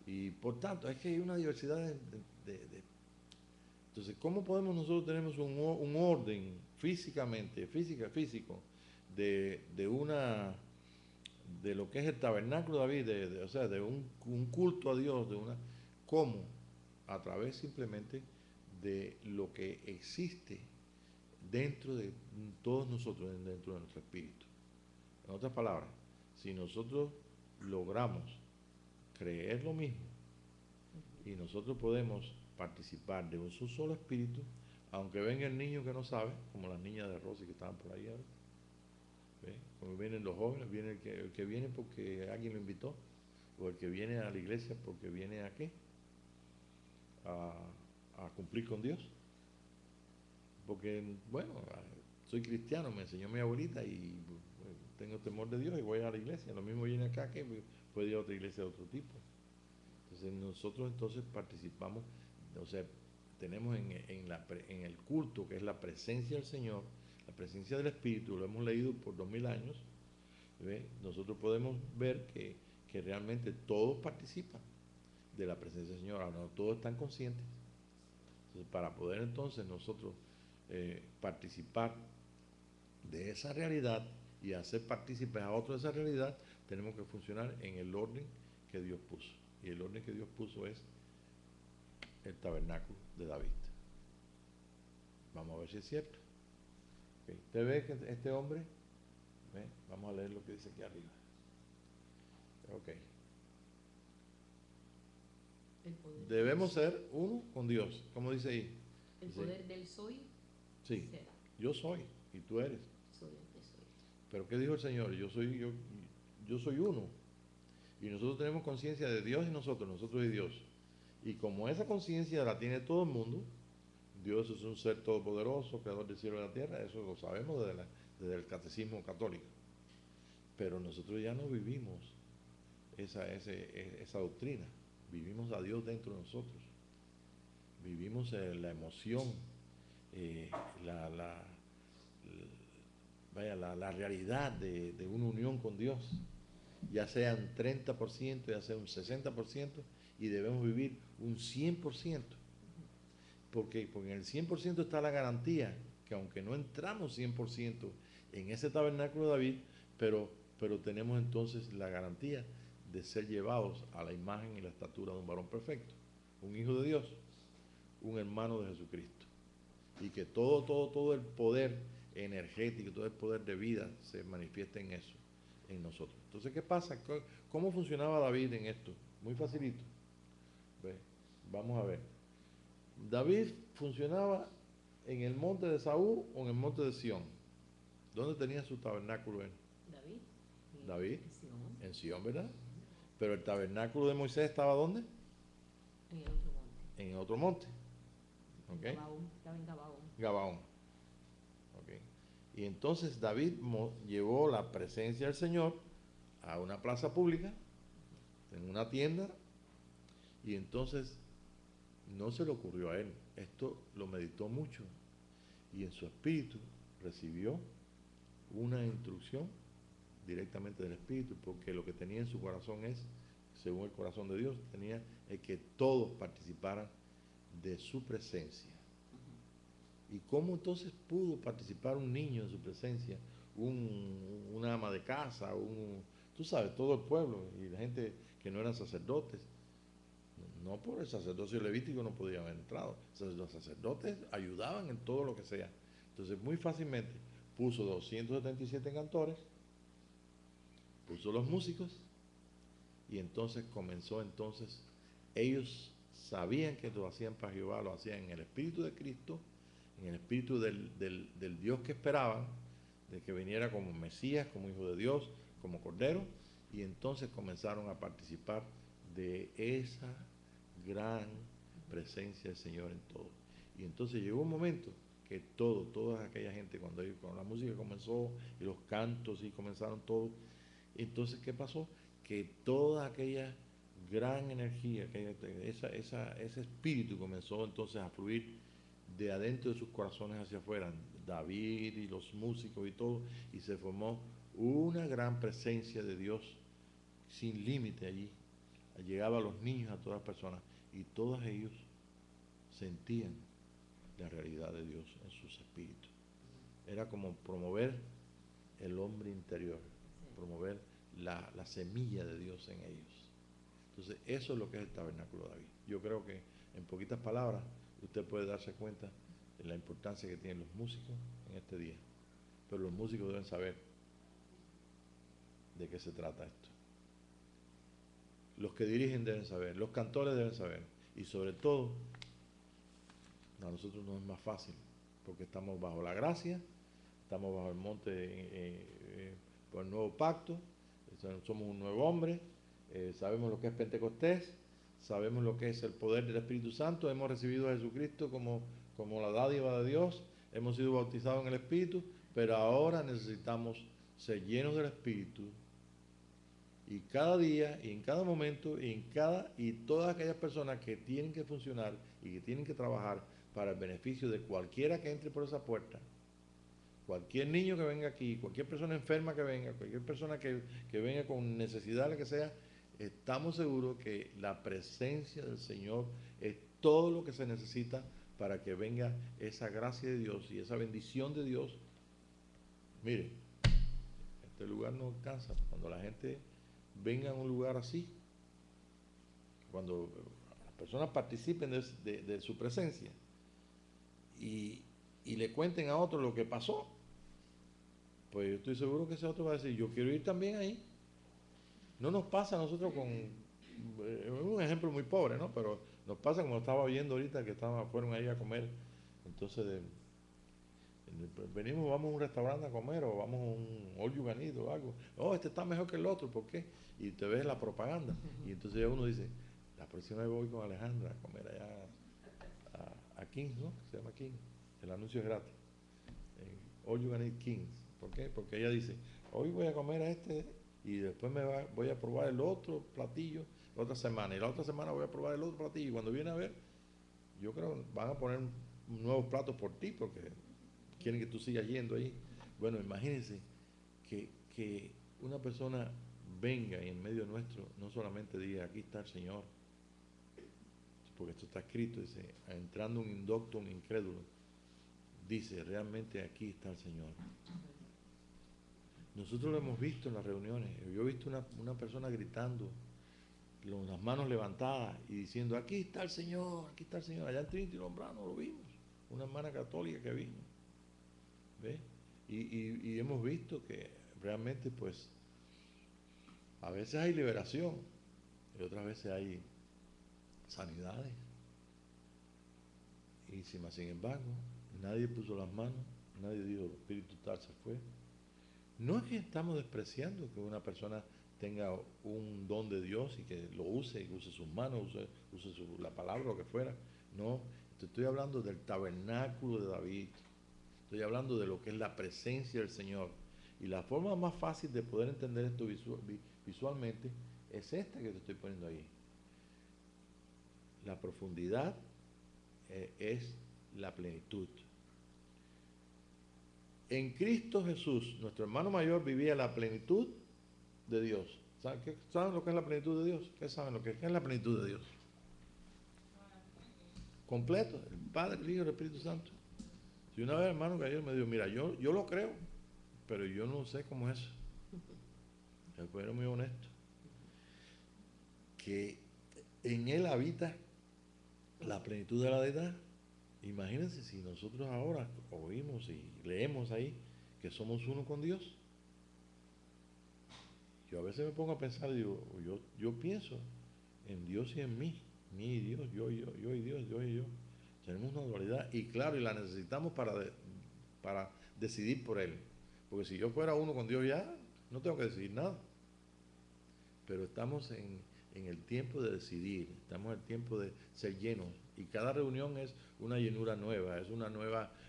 Y por tanto, es que hay una diversidad Entonces, ¿cómo podemos nosotros tenemos un orden físico, de lo que es el tabernáculo de David, o sea, de un culto a Dios, ¿cómo? A través simplemente de lo que existe dentro de todos nosotros, dentro de nuestro espíritu. En otras palabras, si nosotros logramos creer lo mismo y nosotros podemos participar de un solo espíritu, aunque venga el niño que no sabe, como las niñas de Rosy que estaban por ahí ahora, como vienen los jóvenes, viene el que viene porque alguien lo invitó, o el que viene a la iglesia porque viene a qué, a cumplir con Dios, porque bueno, soy cristiano, me enseñó mi abuelita y tengo temor de Dios y voy a la iglesia. Lo mismo viene acá que puede ir a otra iglesia de otro tipo. Entonces nosotros participamos, o sea, tenemos en el culto, que es la presencia del Señor, la presencia del Espíritu, lo hemos leído por 2000 años, ¿ve? Nosotros podemos ver que realmente todos participan de la presencia del Señor, ahora no todos están conscientes. Entonces, para poder entonces nosotros participar de esa realidad y hacer partícipes a otros de esa realidad, tenemos que funcionar en el orden que Dios puso. Y el orden que Dios puso es el tabernáculo de David. Vamos a ver si es cierto. Okay. Usted ve que este hombre, vamos a leer lo que dice aquí arriba. Ok. Debemos ser uno con Dios. ¿Cómo dice ahí? El poder del soy. Sí. Será. Yo soy y tú eres. Soy el que soy. Pero ¿qué dijo el Señor? Yo soy uno. Y nosotros tenemos conciencia de Dios y nosotros y Dios. Y como esa conciencia la tiene todo el mundo, Dios es un ser todopoderoso, creador del cielo y de la tierra, eso lo sabemos desde el catecismo católico. Pero nosotros ya no vivimos esa doctrina, vivimos a Dios dentro de nosotros. Vivimos la emoción, la realidad de una unión con Dios, ya sea un 30%, ya sea un 60%, y debemos vivir un 100%. Porque en el 100% está la garantía, que aunque no entramos 100% en ese tabernáculo de David, pero tenemos entonces la garantía de ser llevados a la imagen y la estatura de un varón perfecto, un hijo de Dios, un hermano de Jesucristo. Y que todo el poder energético, todo el poder de vida se manifiesta en eso, en nosotros. Entonces, ¿qué pasa? ¿Cómo funcionaba David en esto? Muy facilito. ¿Ve? Vamos a ver. David funcionaba en el monte de Saúl o en el monte de Sión. ¿Dónde tenía su tabernáculo él? David. David, Sión. en Sión, ¿verdad? Pero el tabernáculo de Moisés estaba ¿dónde? En el otro monte. En otro monte. ¿Ok? Gabaón, estaba en Gabaón. Gabaón. ¿Ok? Y entonces David llevó la presencia del Señor a una plaza pública, en una tienda, y entonces no se le ocurrió a él. Esto lo meditó mucho y en su espíritu recibió una instrucción directamente del Espíritu, porque lo que tenía en su corazón es, según el corazón de Dios, tenía el que todos participaran de su presencia. ¿Y cómo entonces pudo participar un niño de su presencia? Una ama de casa, tú sabes, todo el pueblo y la gente que no eran sacerdotes. No por el sacerdocio levítico no podían haber entrado. Los sacerdotes ayudaban en todo lo que sea. Entonces muy fácilmente puso 277 cantores, puso los músicos y entonces comenzó ellos sabían que lo hacían para Jehová, lo hacían en el Espíritu de Cristo, en el Espíritu del Dios que esperaban, de que viniera como Mesías, como Hijo de Dios, como Cordero, y entonces comenzaron a participar de esa gran presencia del Señor en todo. Y entonces llegó un momento que toda aquella gente, cuando la música comenzó y los cantos y comenzaron todos, entonces ¿qué pasó? Que toda aquella gran energía, ese espíritu comenzó entonces a fluir de adentro de sus corazones hacia afuera, David y los músicos y todo, y se formó una gran presencia de Dios sin límite allí. Llegaba a los niños, a todas las personas, y todos ellos sentían la realidad de Dios en sus espíritus. Era como promover el hombre interior, promover la semilla de Dios en ellos. Entonces, eso es lo que es el tabernáculo de David. Yo creo que, en poquitas palabras, usted puede darse cuenta de la importancia que tienen los músicos en este día. Pero los músicos deben saber de qué se trata esto. Los que dirigen deben saber, los cantores deben saber. Y sobre todo, a nosotros nos es más fácil, porque estamos bajo la gracia, estamos bajo el monte por el nuevo pacto, somos un nuevo hombre, sabemos lo que es Pentecostés, sabemos lo que es el poder del Espíritu Santo, hemos recibido a Jesucristo como la dádiva de Dios, hemos sido bautizados en el Espíritu, pero ahora necesitamos ser llenos del Espíritu, y cada día, y en cada momento, y todas aquellas personas que tienen que funcionar y que tienen que trabajar para el beneficio de cualquiera que entre por esa puerta, cualquier niño que venga aquí, cualquier persona enferma que venga, cualquier persona que venga con necesidad, lo que sea, estamos seguros que la presencia del Señor es todo lo que se necesita para que venga esa gracia de Dios y esa bendición de Dios. Mire, este lugar no alcanza. Cuando la gente venga a un lugar así, cuando las personas participen de su presencia y le cuenten a otro lo que pasó, pues yo estoy seguro que ese otro va a decir, yo quiero ir también ahí. No nos pasa a nosotros un ejemplo muy pobre, ¿no? Pero nos pasa como estaba viendo ahorita que fueron ahí a comer. Entonces, venimos, vamos a un restaurante a comer o vamos a un all you can eat o algo. Oh, este está mejor que el otro, ¿por qué? Y te ves la propaganda. Y entonces ya uno dice, la próxima vez voy con Alejandra a comer allá a Kings, ¿no? Se llama Kings. El anuncio es gratis. All you can eat Kings. ¿Por qué? Porque ella dice, hoy voy a comer a este y después voy a probar el otro platillo la otra semana. Y la otra semana voy a probar el otro platillo. Y cuando viene a ver, yo creo que van a poner nuevos platos por ti porque quieren que tú sigas yendo ahí. Bueno, imagínense que una persona venga y en medio nuestro no solamente diga, aquí está el Señor, porque esto está escrito, dice, entrando un indocto, un incrédulo, dice, realmente aquí está el Señor. Nosotros lo hemos visto en las reuniones. Yo he visto una persona gritando, con las manos levantadas y diciendo, aquí está el Señor, aquí está el Señor. Allá en Trinity Lombrano lo vimos, una hermana católica que vino. ¿Ves? Y hemos visto que realmente pues a veces hay liberación y otras veces hay sanidades. Y sin embargo, nadie puso las manos, nadie dijo, el espíritu tal se fue. No es que estamos despreciando que una persona tenga un don de Dios y que lo use, y use sus manos, use la palabra, lo que fuera. No, te estoy hablando del tabernáculo de David. Estoy hablando de lo que es la presencia del Señor. Y la forma más fácil de poder entender esto visualmente es esta que te estoy poniendo ahí. La profundidad es la plenitud. En Cristo Jesús, nuestro hermano mayor vivía la plenitud de Dios. ¿Saben lo que es la plenitud de Dios? ¿Qué saben lo que es? ¿Qué es la plenitud de Dios? Completo, el Padre, el Hijo y el Espíritu Santo. Si una vez hermano cayó me dijo, mira, yo lo creo, pero yo no sé cómo es eso. El pueblo muy honesto. Que en él habita la plenitud de la deidad. Imagínense si nosotros ahora oímos y leemos ahí que somos uno con Dios. Yo a veces me pongo a pensar, digo, yo pienso en Dios y en mí y Dios, yo y Dios, yo y yo. Tenemos una dualidad y claro, y la necesitamos para decidir por Él. Porque si yo fuera uno con Dios ya, no tengo que decidir nada. Pero estamos en el tiempo de decidir, estamos en el tiempo de ser llenos. Y cada reunión es una llenura nueva, es una nueva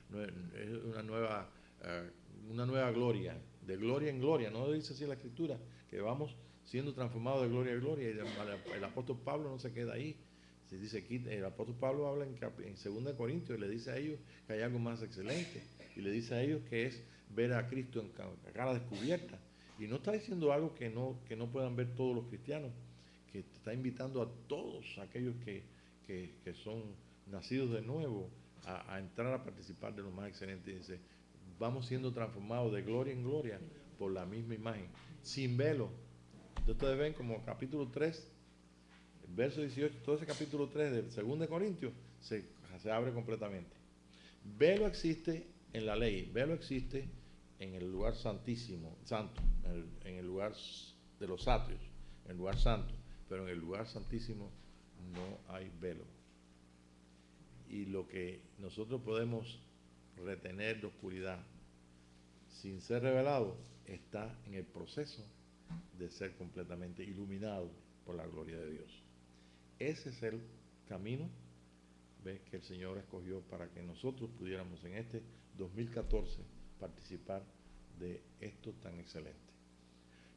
gloria, de gloria en gloria. ¿No dice así la Escritura? Que vamos siendo transformados de gloria en gloria. Y el apóstol Pablo no se queda ahí. Se dice aquí, el apóstol Pablo habla en 2 Corintios y le dice a ellos que hay algo más excelente. Y le dice a ellos que es ver a Cristo en cara descubierta. Y no está diciendo algo que no puedan ver todos los cristianos, que te está invitando a todos aquellos que son nacidos de nuevo a entrar a participar de lo más excelente. Dice, vamos siendo transformados de gloria en gloria por la misma imagen, sin velo. Ustedes ven como capítulo 3, verso 18, todo ese capítulo 3 del 2 Corintios se abre completamente. Velo existe en la ley, velo existe en el lugar santísimo, santo, en el lugar de los atrios, en el lugar santo, pero en el lugar santísimo no hay velo. Y lo que nosotros podemos retener de oscuridad sin ser revelado está en el proceso de ser completamente iluminado por la gloria de Dios. Ese es el camino, ¿ves?, que el Señor escogió para que nosotros pudiéramos en este 2014 participar de esto tan excelente.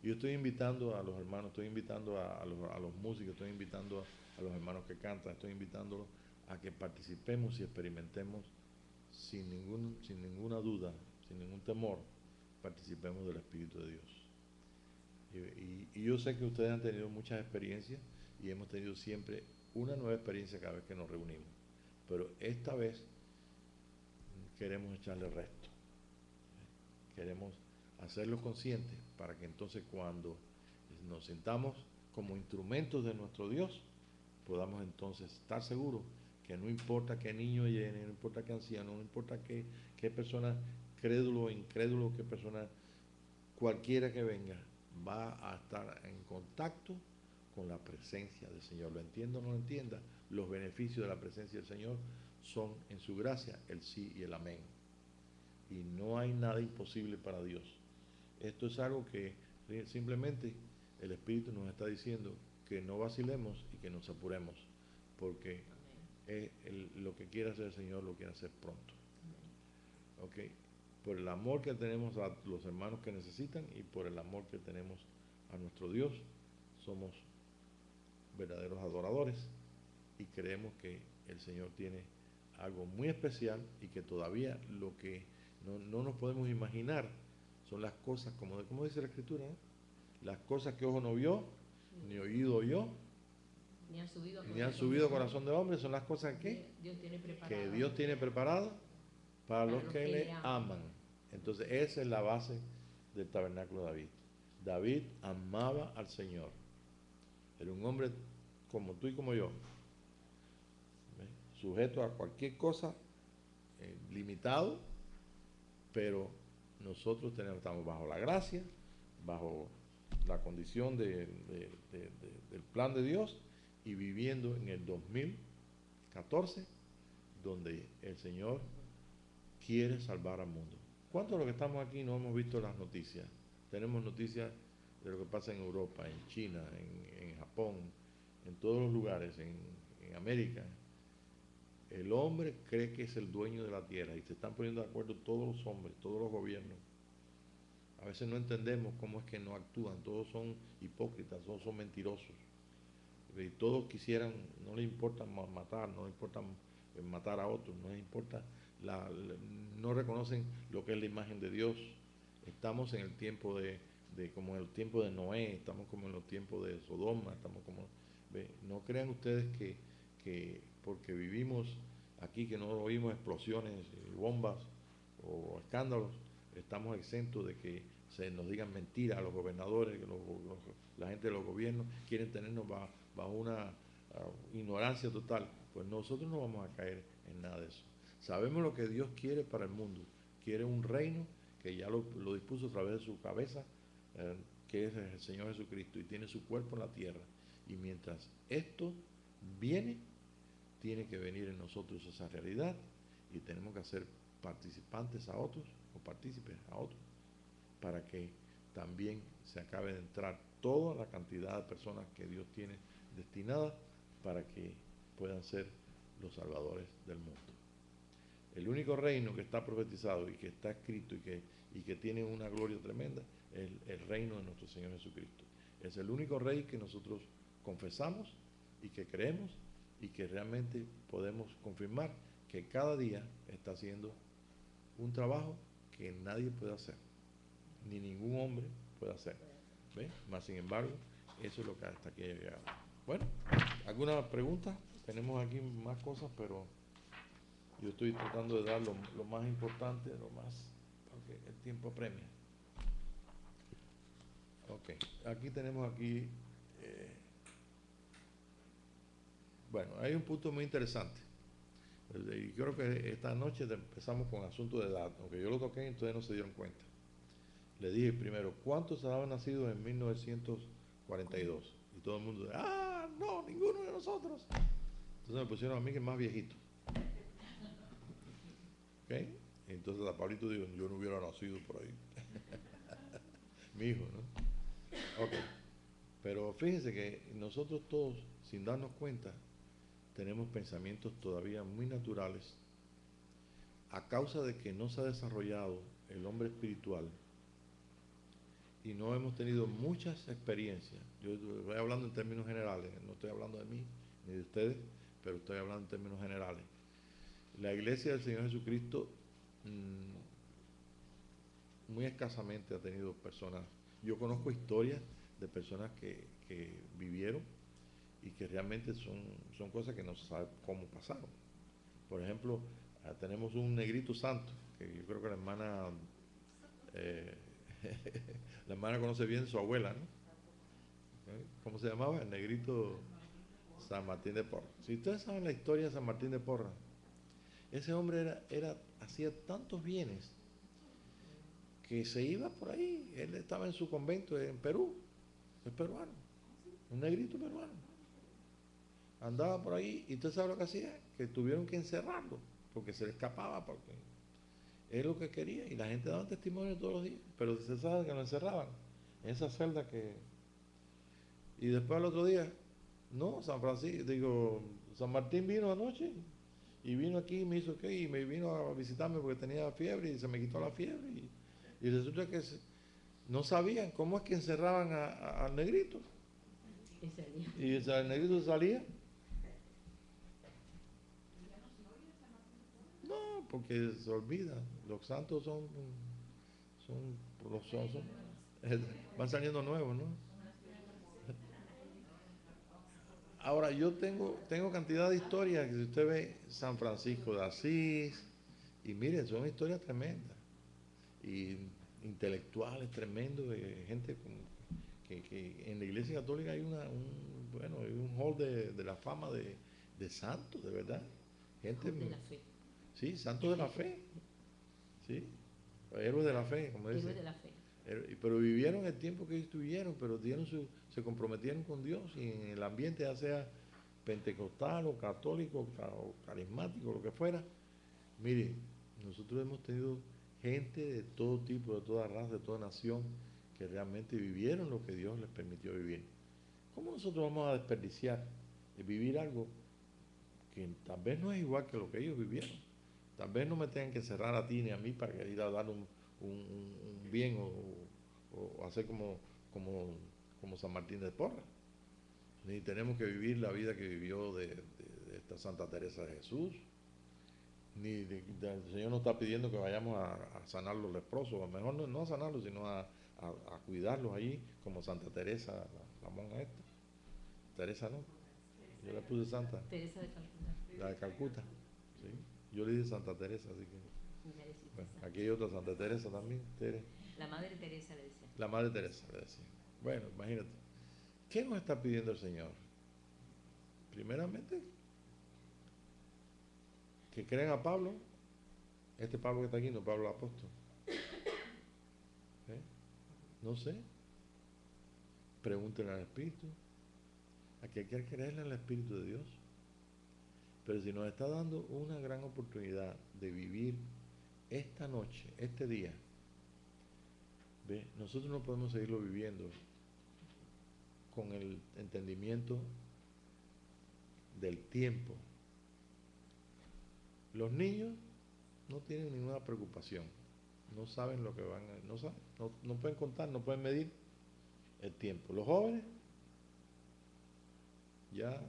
Yo estoy invitando a los hermanos, estoy invitando a los músicos, estoy invitando a los hermanos que cantan, estoy invitándolos a que participemos y experimentemos sin ninguna duda, sin ningún temor, participemos del Espíritu de Dios. Y yo sé que ustedes han tenido muchas experiencias y hemos tenido siempre una nueva experiencia cada vez que nos reunimos. Pero esta vez queremos echarle resto. Queremos hacerlos conscientes para que entonces cuando nos sintamos como instrumentos de nuestro Dios, podamos entonces estar seguros que no importa qué niño llene, no importa qué anciano, no importa qué persona crédulo o incrédulo, qué persona cualquiera que venga, va a estar en contacto con la presencia del Señor. Lo entienda o no lo entienda, los beneficios de la presencia del Señor son en su gracia el sí y el amén. Y no hay nada imposible para Dios. Esto es algo que simplemente el Espíritu nos está diciendo que no vacilemos y que nos apuremos, porque lo que quiere hacer el Señor lo quiere hacer pronto. ¿Okay? Por el amor que tenemos a los hermanos que necesitan y por el amor que tenemos a nuestro Dios, somos verdaderos adoradores y creemos que el Señor tiene algo muy especial y que todavía lo que no nos podemos imaginar son las cosas, como dice la Escritura, ¿eh? Las cosas que ojo no vio, ni oído oyó, ni han subido corazón de hombre, son las cosas que Dios tiene preparado para los que le aman. Entonces esa es la base del tabernáculo de David. David amaba al Señor. Era un hombre como tú y como yo, sujeto a cualquier cosa, limitado, pero nosotros estamos bajo la gracia, bajo la condición del plan de Dios y viviendo en el 2014, donde el Señor quiere salvar al mundo. ¿Cuántos de los que estamos aquí no hemos visto las noticias? Tenemos noticias de lo que pasa en Europa, en China, en Japón, en todos los lugares, en América. El hombre cree que es el dueño de la tierra y se están poniendo de acuerdo todos los hombres, todos los gobiernos. A veces no entendemos cómo es que no actúan, todos son hipócritas, todos son mentirosos. Y todos quisieran, no les importa matar, no les importa matar a otros, no les importa, no reconocen lo que es la imagen de Dios. Estamos en el tiempo como en el tiempo de Noé, estamos como en los tiempos de Sodoma, estamos como, no crean ustedes que porque vivimos aquí, que no oímos explosiones, bombas o escándalos, estamos exentos de que se nos digan mentiras a los gobernadores, que la gente de los gobiernos quieren tenernos bajo una ignorancia total. Pues nosotros no vamos a caer en nada de eso. Sabemos lo que Dios quiere para el mundo. Quiere un reino que ya lo dispuso a través de su cabeza, que es el Señor Jesucristo, y tiene su cuerpo en la tierra. Y mientras esto viene, tiene que venir en nosotros esa realidad y tenemos que hacer participantes a otros o partícipes a otros para que también se acabe de entrar toda la cantidad de personas que Dios tiene destinadas para que puedan ser los salvadores del mundo. El único reino que está profetizado y que está escrito y que tiene una gloria tremenda es el reino de nuestro Señor Jesucristo. Es el único rey que nosotros confesamos y que creemos y que realmente podemos confirmar que cada día está haciendo un trabajo que nadie puede hacer, ni ningún hombre puede hacer. ¿Ve? Más sin embargo, eso es lo que hasta aquí ha llegado. Bueno, ¿alguna pregunta? Tenemos aquí más cosas, pero yo estoy tratando de dar lo más importante, lo más, porque el tiempo apremia. Ok, aquí tenemos aquí, bueno, hay un punto muy interesante. Y creo que esta noche empezamos con asunto de edad, aunque yo lo toqué y entonces no se dieron cuenta. Le dije primero, ¿cuántos habían nacido en 1942? Y todo el mundo, no, ninguno de nosotros. Entonces me pusieron a mí que es más viejito. ¿Ok? Entonces a Pablito dijo, yo no hubiera nacido por ahí. Mi hijo, ¿no? Ok. Pero fíjense que nosotros todos, sin darnos cuenta, tenemos pensamientos todavía muy naturales a causa de que no se ha desarrollado el hombre espiritual y no hemos tenido muchas experiencias. Yo estoy hablando en términos generales, no estoy hablando de mí ni de ustedes, pero estoy hablando en términos generales. La iglesia del Señor Jesucristo muy escasamente ha tenido personas. Yo conozco historias de personas que vivieron y que realmente son cosas que no se sabe cómo pasaron. Por ejemplo, tenemos un negrito santo, que yo creo que la hermana la hermana conoce bien su abuela, ¿no? ¿Cómo se llamaba? El negrito San Martín de Porra. Si ustedes saben la historia de San Martín de Porra, ese hombre hacía tantos bienes que se iba por ahí. Él estaba en su convento en Perú, es peruano, un negrito peruano. Andaba por ahí y usted sabe lo que hacía, que tuvieron que encerrarlo porque se le escapaba, porque es lo que quería y la gente daba testimonio todos los días, pero se sabe que lo encerraban en esa celda y después al otro día, no, San Martín vino anoche y vino aquí y me hizo qué y me vino a visitarme porque tenía fiebre y se me quitó la fiebre y resulta que no sabían cómo es que encerraban al negrito y el negrito salía. No, porque se olvida. Los santos van saliendo nuevos, ¿no? Ahora, yo tengo cantidad de historias que si usted ve San Francisco de Asís, y miren, son historias tremendas, y intelectuales tremendos, de gente que en la Iglesia Católica hay hay un hall de la fama de santos, de verdad. Gente, de la fe. sí, santos de la fe, ¿sí? héroes de la fe, como héroes dice. de la fe. Pero vivieron el tiempo que ellos tuvieron, pero se comprometieron con Dios, y en el ambiente, ya sea pentecostal o católico o carismático, lo que fuera. Mire, nosotros hemos tenido gente de todo tipo, de toda raza, de toda nación, que realmente vivieron lo que Dios les permitió vivir. ¿Cómo nosotros vamos a desperdiciar vivir algo que tal vez no es igual que lo que ellos vivieron? Tal vez no me tengan que cerrar a ti ni a mí para ir a dar un bien o hacer como San Martín de Porres. Ni tenemos que vivir la vida que vivió de esta Santa Teresa de Jesús. Ni el Señor nos está pidiendo que vayamos a sanar los leprosos, a lo mejor no a sanarlos, sino a cuidarlos allí, como Santa Teresa, la monja esta. Teresa no, yo le puse Santa. Teresa de Calcuta. La de Calcuta, sí. Yo le dije Santa Teresa, así que... Bueno, aquí hay otra Santa Teresa también, Tere. La Madre Teresa le decía. La Madre Teresa le decía. Bueno, imagínate. ¿Qué nos está pidiendo el Señor? Primeramente, que crean a Pablo. Este Pablo que está aquí, no Pablo el apóstol. No sé. Pregúntenle al Espíritu. Aquí hay que creerle al Espíritu de Dios. Pero si nos está dando una gran oportunidad de vivir esta noche, este día, ¿ve? Nosotros no podemos seguirlo viviendo con el entendimiento del tiempo. Los niños no tienen ninguna preocupación, no saben lo que van a... no pueden contar, no pueden medir el tiempo. Los jóvenes ya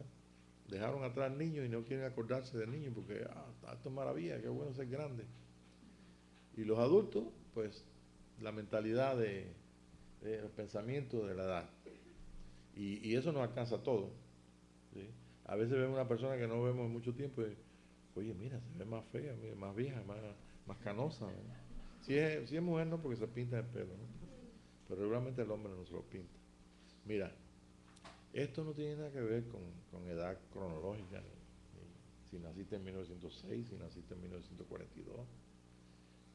dejaron atrás al niño y no quieren acordarse del niño porque esto es maravilla, qué bueno ser grande. Y los adultos, pues, la mentalidad de los pensamientos de la edad. Y eso nos alcanza a todos, ¿sí? A veces vemos una persona que no vemos en mucho tiempo y, oye, mira, se ve más fea, más vieja, más canosa, ¿no? Si es mujer, no, porque se pinta el pelo, ¿no? Pero regularmente el hombre no se lo pinta. Mira, esto no tiene nada que ver con edad cronológica, si naciste en 1906, si naciste en 1942.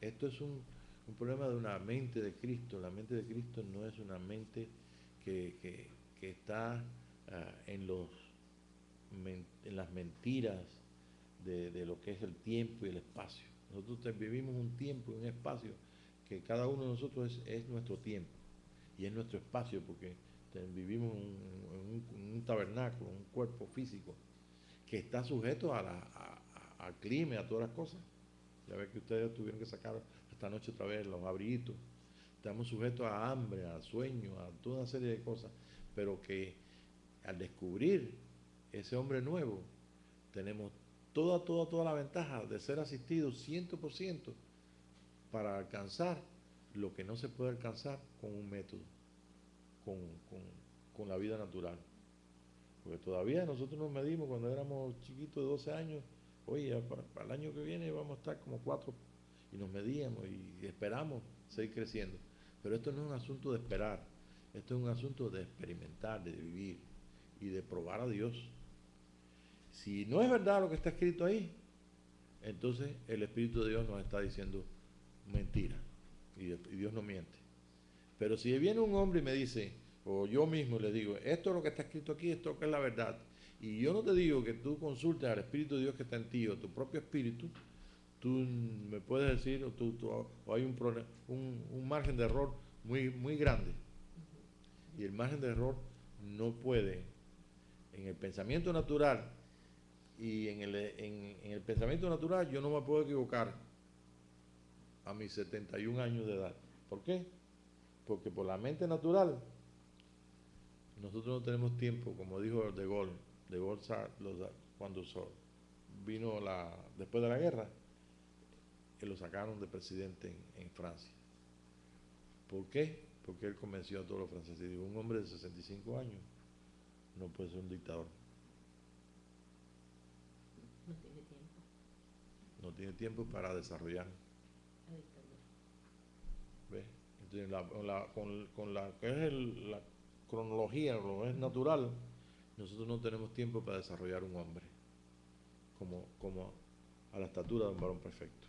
Esto es un problema de una mente de Cristo. La mente de Cristo no es una mente que está en las mentiras de lo que es el tiempo y el espacio. Nosotros vivimos un tiempo y un espacio que cada uno de nosotros es nuestro tiempo y es nuestro espacio, porque vivimos en un tabernáculo, un cuerpo físico que está sujeto al clima, a todas las cosas. Ya ves que ustedes tuvieron que sacar esta noche otra vez los abriguitos. Estamos sujetos a hambre, a sueño, a toda una serie de cosas, pero que al descubrir ese hombre nuevo, tenemos toda la ventaja de ser asistidos 100% para alcanzar lo que no se puede alcanzar con un método, con la vida natural. Porque todavía nosotros nos medimos cuando éramos chiquitos de 12 años, oye, para el año que viene vamos a estar como 4, y nos medíamos y esperamos seguir creciendo. Pero esto no es un asunto de esperar, esto es un asunto de experimentar, de vivir y de probar a Dios. Si no es verdad lo que está escrito ahí, entonces el Espíritu de Dios nos está diciendo mentira, y Dios no miente. Pero si viene un hombre y me dice, o yo mismo le digo, esto es lo que está escrito aquí, esto es lo que es la verdad, y yo no te digo que tú consultes al Espíritu de Dios que está en ti o tu propio espíritu, tú me puedes decir, o hay un margen de error muy grande. Y el margen de error no puede, en el pensamiento natural, y en el pensamiento natural yo no me puedo equivocar a mis 71 años de edad. ¿Por qué? Porque por la mente natural nosotros no tenemos tiempo, como dijo De Gaulle cuando vino después de la guerra, que lo sacaron de presidente en Francia. ¿Por qué? Porque él convenció a todos los franceses y dijo, un hombre de 65 años no puede ser un dictador. No tiene tiempo. No tiene tiempo para desarrollar. La dictadura. ¿Ves? Entonces, con la que es la cronología, lo que es natural, nosotros no tenemos tiempo para desarrollar un hombre como a la estatura de un varón perfecto.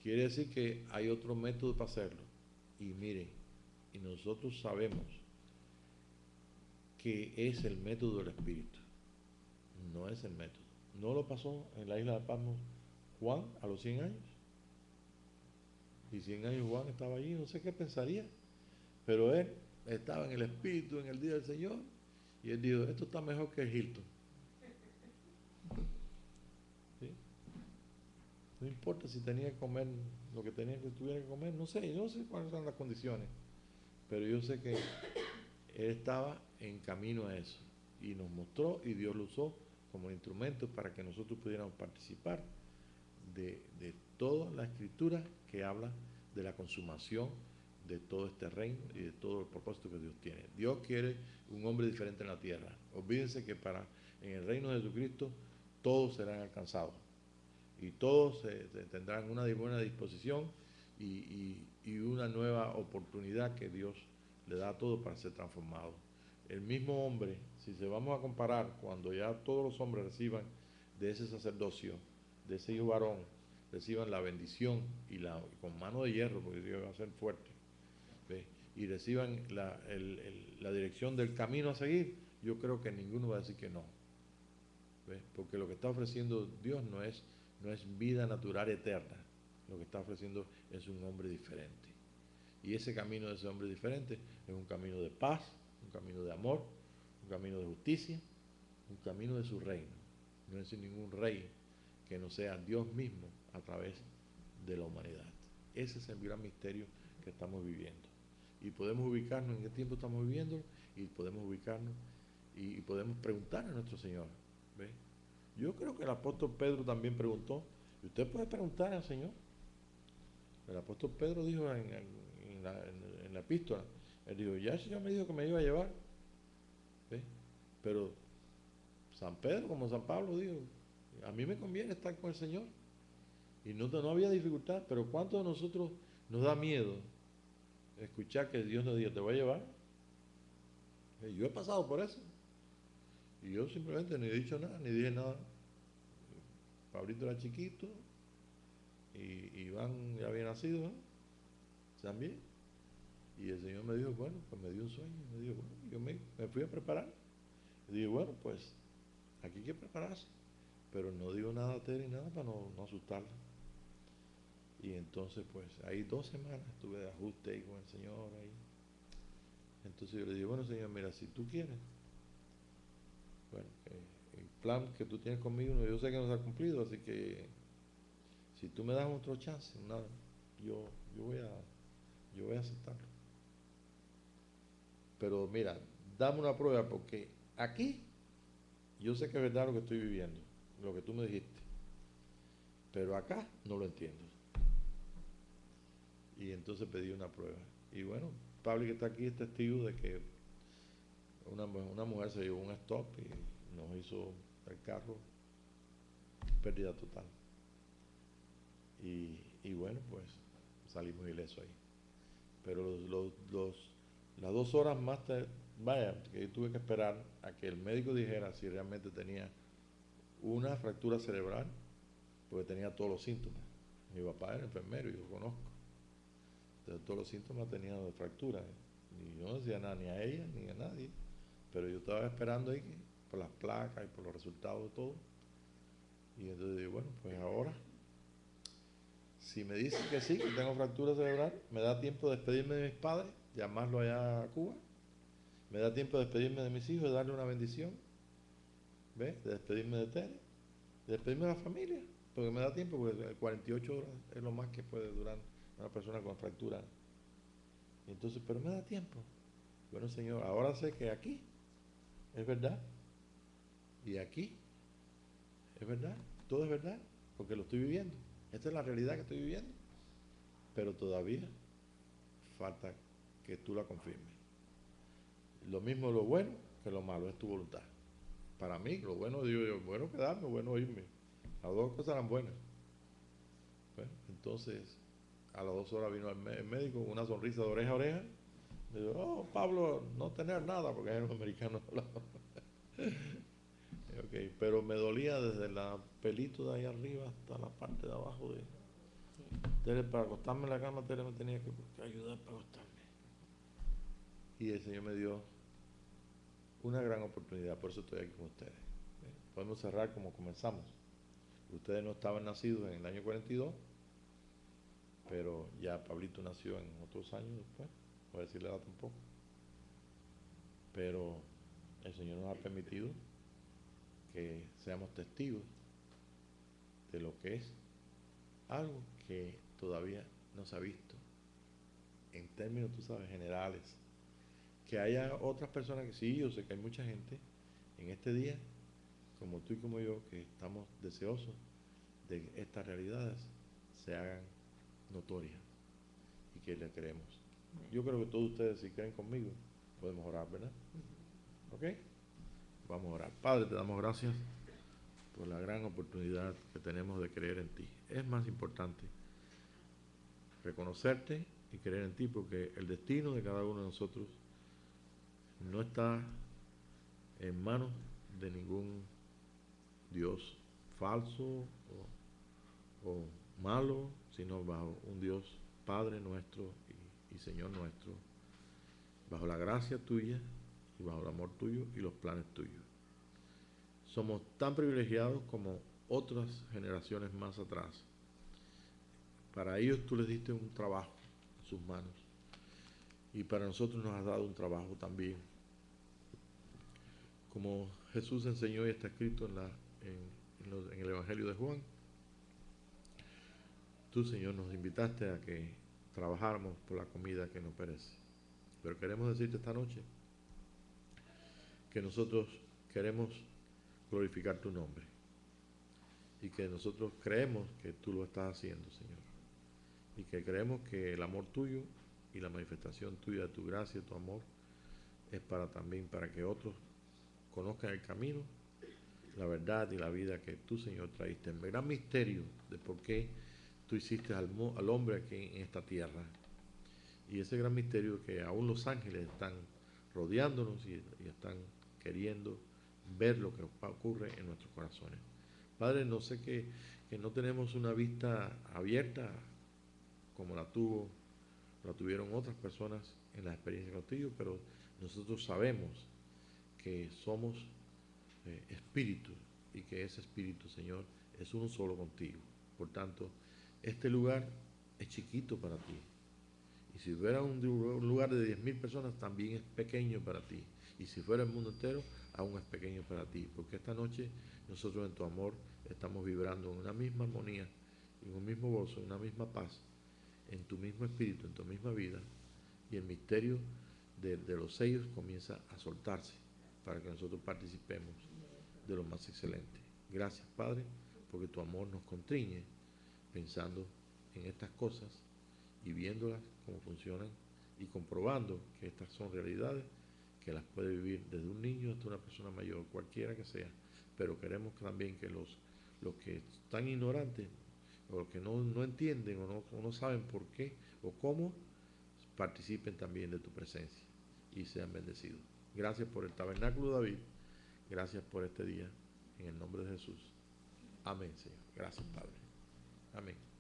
Quiere decir que hay otro método para hacerlo. Y mire, y nosotros sabemos que es el método del Espíritu. No es el método. ¿No lo pasó en la isla de Patmos Juan a los 100 años? Y 100 años Juan estaba allí, no sé qué pensaría, pero él estaba en el Espíritu en el día del Señor y él dijo, esto está mejor que el Hilton. ¿Sí? No importa si tenía que comer lo que tuviera que comer, no sé, yo no sé cuáles son las condiciones, pero yo sé que él estaba en camino a eso y nos mostró y Dios lo usó como instrumento para que nosotros pudiéramos participar de toda la escritura que habla de la consumación de todo este reino y de todo el propósito que Dios tiene. Dios quiere un hombre diferente en la tierra. Olvídense que en el reino de Jesucristo todos serán alcanzados y todos tendrán una buena disposición y una nueva oportunidad que Dios le da a todos para ser transformados. El mismo hombre, si se vamos a comparar, cuando ya todos los hombres reciban de ese sacerdocio, de ese hijo varón, reciban la bendición y con mano de hierro, porque Dios va a ser fuerte, ¿ve? Y reciban la dirección del camino a seguir, yo creo que ninguno va a decir que no, ¿ve? Porque lo que está ofreciendo Dios no es vida natural eterna, lo que está ofreciendo es un hombre diferente. Y ese camino de ese hombre diferente es un camino de paz, un camino de amor, un camino de justicia, un camino de su reino. No es ningún rey que no sea Dios mismo a través de la humanidad. Ese es el gran misterio que estamos viviendo. Y podemos ubicarnos en qué tiempo estamos viviendo y podemos ubicarnos y podemos preguntar a nuestro Señor. ¿Ve? Yo creo que el apóstol Pedro también preguntó, y usted puede preguntar al Señor. El apóstol Pedro dijo en la epístola, él dijo, ya el Señor me dijo que me iba a llevar. ¿Ve? Pero San Pedro, como San Pablo, dijo, a mí me conviene estar con el Señor. Y no había dificultad, pero ¿cuántos de nosotros nos da miedo escuchar que Dios nos diga, te voy a llevar? Yo he pasado por eso. Y yo simplemente ni he dicho nada, ni dije nada. Pablito era chiquito, y Iván ya había nacido, ¿no? También. Y el Señor me dijo, bueno, pues me dio un sueño. Me dijo, bueno, yo me fui a preparar. Y dije, bueno, pues aquí hay que prepararse. Pero no digo nada a Tere ni nada para no asustarla. Y entonces, pues, ahí 2 semanas estuve de ajuste ahí con el Señor ahí. Entonces yo le dije, bueno, Señor, mira, si tú quieres, bueno, el plan que tú tienes conmigo, yo sé que no se ha cumplido, así que si tú me das otro chance, nada, yo voy a aceptarlo. Pero mira, dame una prueba, porque aquí yo sé que es verdad lo que estoy viviendo, lo que tú me dijiste, pero acá no lo entiendo. Y entonces pedí una prueba. Y bueno, Pablo, que está aquí, es testigo de que una mujer se llevó un stop y nos hizo el carro pérdida total. Y bueno, pues salimos ilesos ahí. Pero las 2 horas más que yo tuve que esperar a que el médico dijera si realmente tenía una fractura cerebral, porque tenía todos los síntomas. Mi papá era enfermero y yo lo conozco. Entonces, todos los síntomas tenían de fractura. Y yo no decía nada ni a ella ni a nadie. Pero yo estaba esperando ahí por las placas y por los resultados de todo. Y entonces digo, bueno, pues ahora, si me dicen que sí, que tengo fractura cerebral, me da tiempo de despedirme de mis padres, llamarlo allá a Cuba. Me da tiempo de despedirme de mis hijos, de darle una bendición. ¿Ves? De despedirme de Tere, de despedirme de la familia. Porque me da tiempo, porque 48 horas es lo más que puede durar una persona con fractura. Y entonces, pero me da tiempo. Bueno, Señor, ahora sé que aquí es verdad. Y aquí es verdad. Todo es verdad. Porque lo estoy viviendo. Esta es la realidad que estoy viviendo. Pero todavía falta que tú la confirmes. Lo mismo lo bueno que lo malo, es tu voluntad. Para mí, lo bueno, digo yo, bueno quedarme, bueno irme. Las 2 cosas eran buenas. Bueno, entonces, a las 2 horas vino el médico con una sonrisa de oreja a oreja. Digo, oh, Pablo, no tener nada, porque era un americano. Okay, pero me dolía desde la pelito de ahí arriba hasta la parte de abajo Tere, para acostarme en la cama, Tere me tenía que ayudar para acostarme. Y el Señor me dio una gran oportunidad, por eso estoy aquí con ustedes. Podemos cerrar como comenzamos. Ustedes no estaban nacidos en el año 42, pero ya Pablito nació en otros años después, no voy a decirle nada tampoco. Pero el Señor nos ha permitido que seamos testigos de lo que es algo que todavía no se ha visto en términos, tú sabes, generales. Que haya otras personas que sí, yo sé que hay mucha gente en este día, como tú y como yo, que estamos deseosos de que estas realidades se hagan notorias y que le creemos. Yo creo que todos ustedes, si creen conmigo, podemos orar, ¿verdad? ¿Ok? Vamos a orar. Padre, te damos gracias por la gran oportunidad que tenemos de creer en ti. Es más importante reconocerte y creer en ti, porque el destino de cada uno de nosotros no está en manos de ningún Dios falso o malo, sino bajo un Dios Padre nuestro y Señor nuestro, bajo la gracia tuya y bajo el amor tuyo y los planes tuyos. Somos tan privilegiados como otras generaciones más atrás. Para ellos tú les diste un trabajo en sus manos y para nosotros nos has dado un trabajo también. Como Jesús enseñó y está escrito en el Evangelio de Juan, tú, Señor, nos invitaste a que trabajáramos por la comida que no perece. Pero queremos decirte esta noche que nosotros queremos glorificar tu nombre y que nosotros creemos que tú lo estás haciendo, Señor, y que creemos que el amor tuyo y la manifestación tuya de tu gracia y tu amor es también para que otros conozcan el camino, la verdad y la vida que tú, Señor, traíste. El gran misterio de por qué tú hiciste al hombre aquí en esta tierra. Y ese gran misterio que aún los ángeles están rodeándonos y están queriendo ver lo que ocurre en nuestros corazones. Padre, no sé que no tenemos una vista abierta como la tuvieron otras personas en la experiencia contigo, pero nosotros sabemos que somos espíritu y que ese espíritu, Señor, es uno solo contigo. Por tanto, este lugar es chiquito para ti. Y si fuera un lugar de 10,000 personas, también es pequeño para ti. Y si fuera el mundo entero, aún es pequeño para ti. Porque esta noche nosotros en tu amor estamos vibrando en una misma armonía, en un mismo gozo, en una misma paz, en tu mismo espíritu, en tu misma vida. Y el misterio de los sellos comienza a soltarse para que nosotros participemos de lo más excelente. Gracias, Padre, porque tu amor nos constriñe pensando en estas cosas y viéndolas cómo funcionan y comprobando que estas son realidades que las puede vivir desde un niño hasta una persona mayor, cualquiera que sea. Pero queremos también que los que están ignorantes o los que no entienden o no saben por qué o cómo, participen también de tu presencia y sean bendecidos. Gracias por el tabernáculo de David. Gracias por este día. En el nombre de Jesús. Amén, Señor. Gracias, Padre. Amén.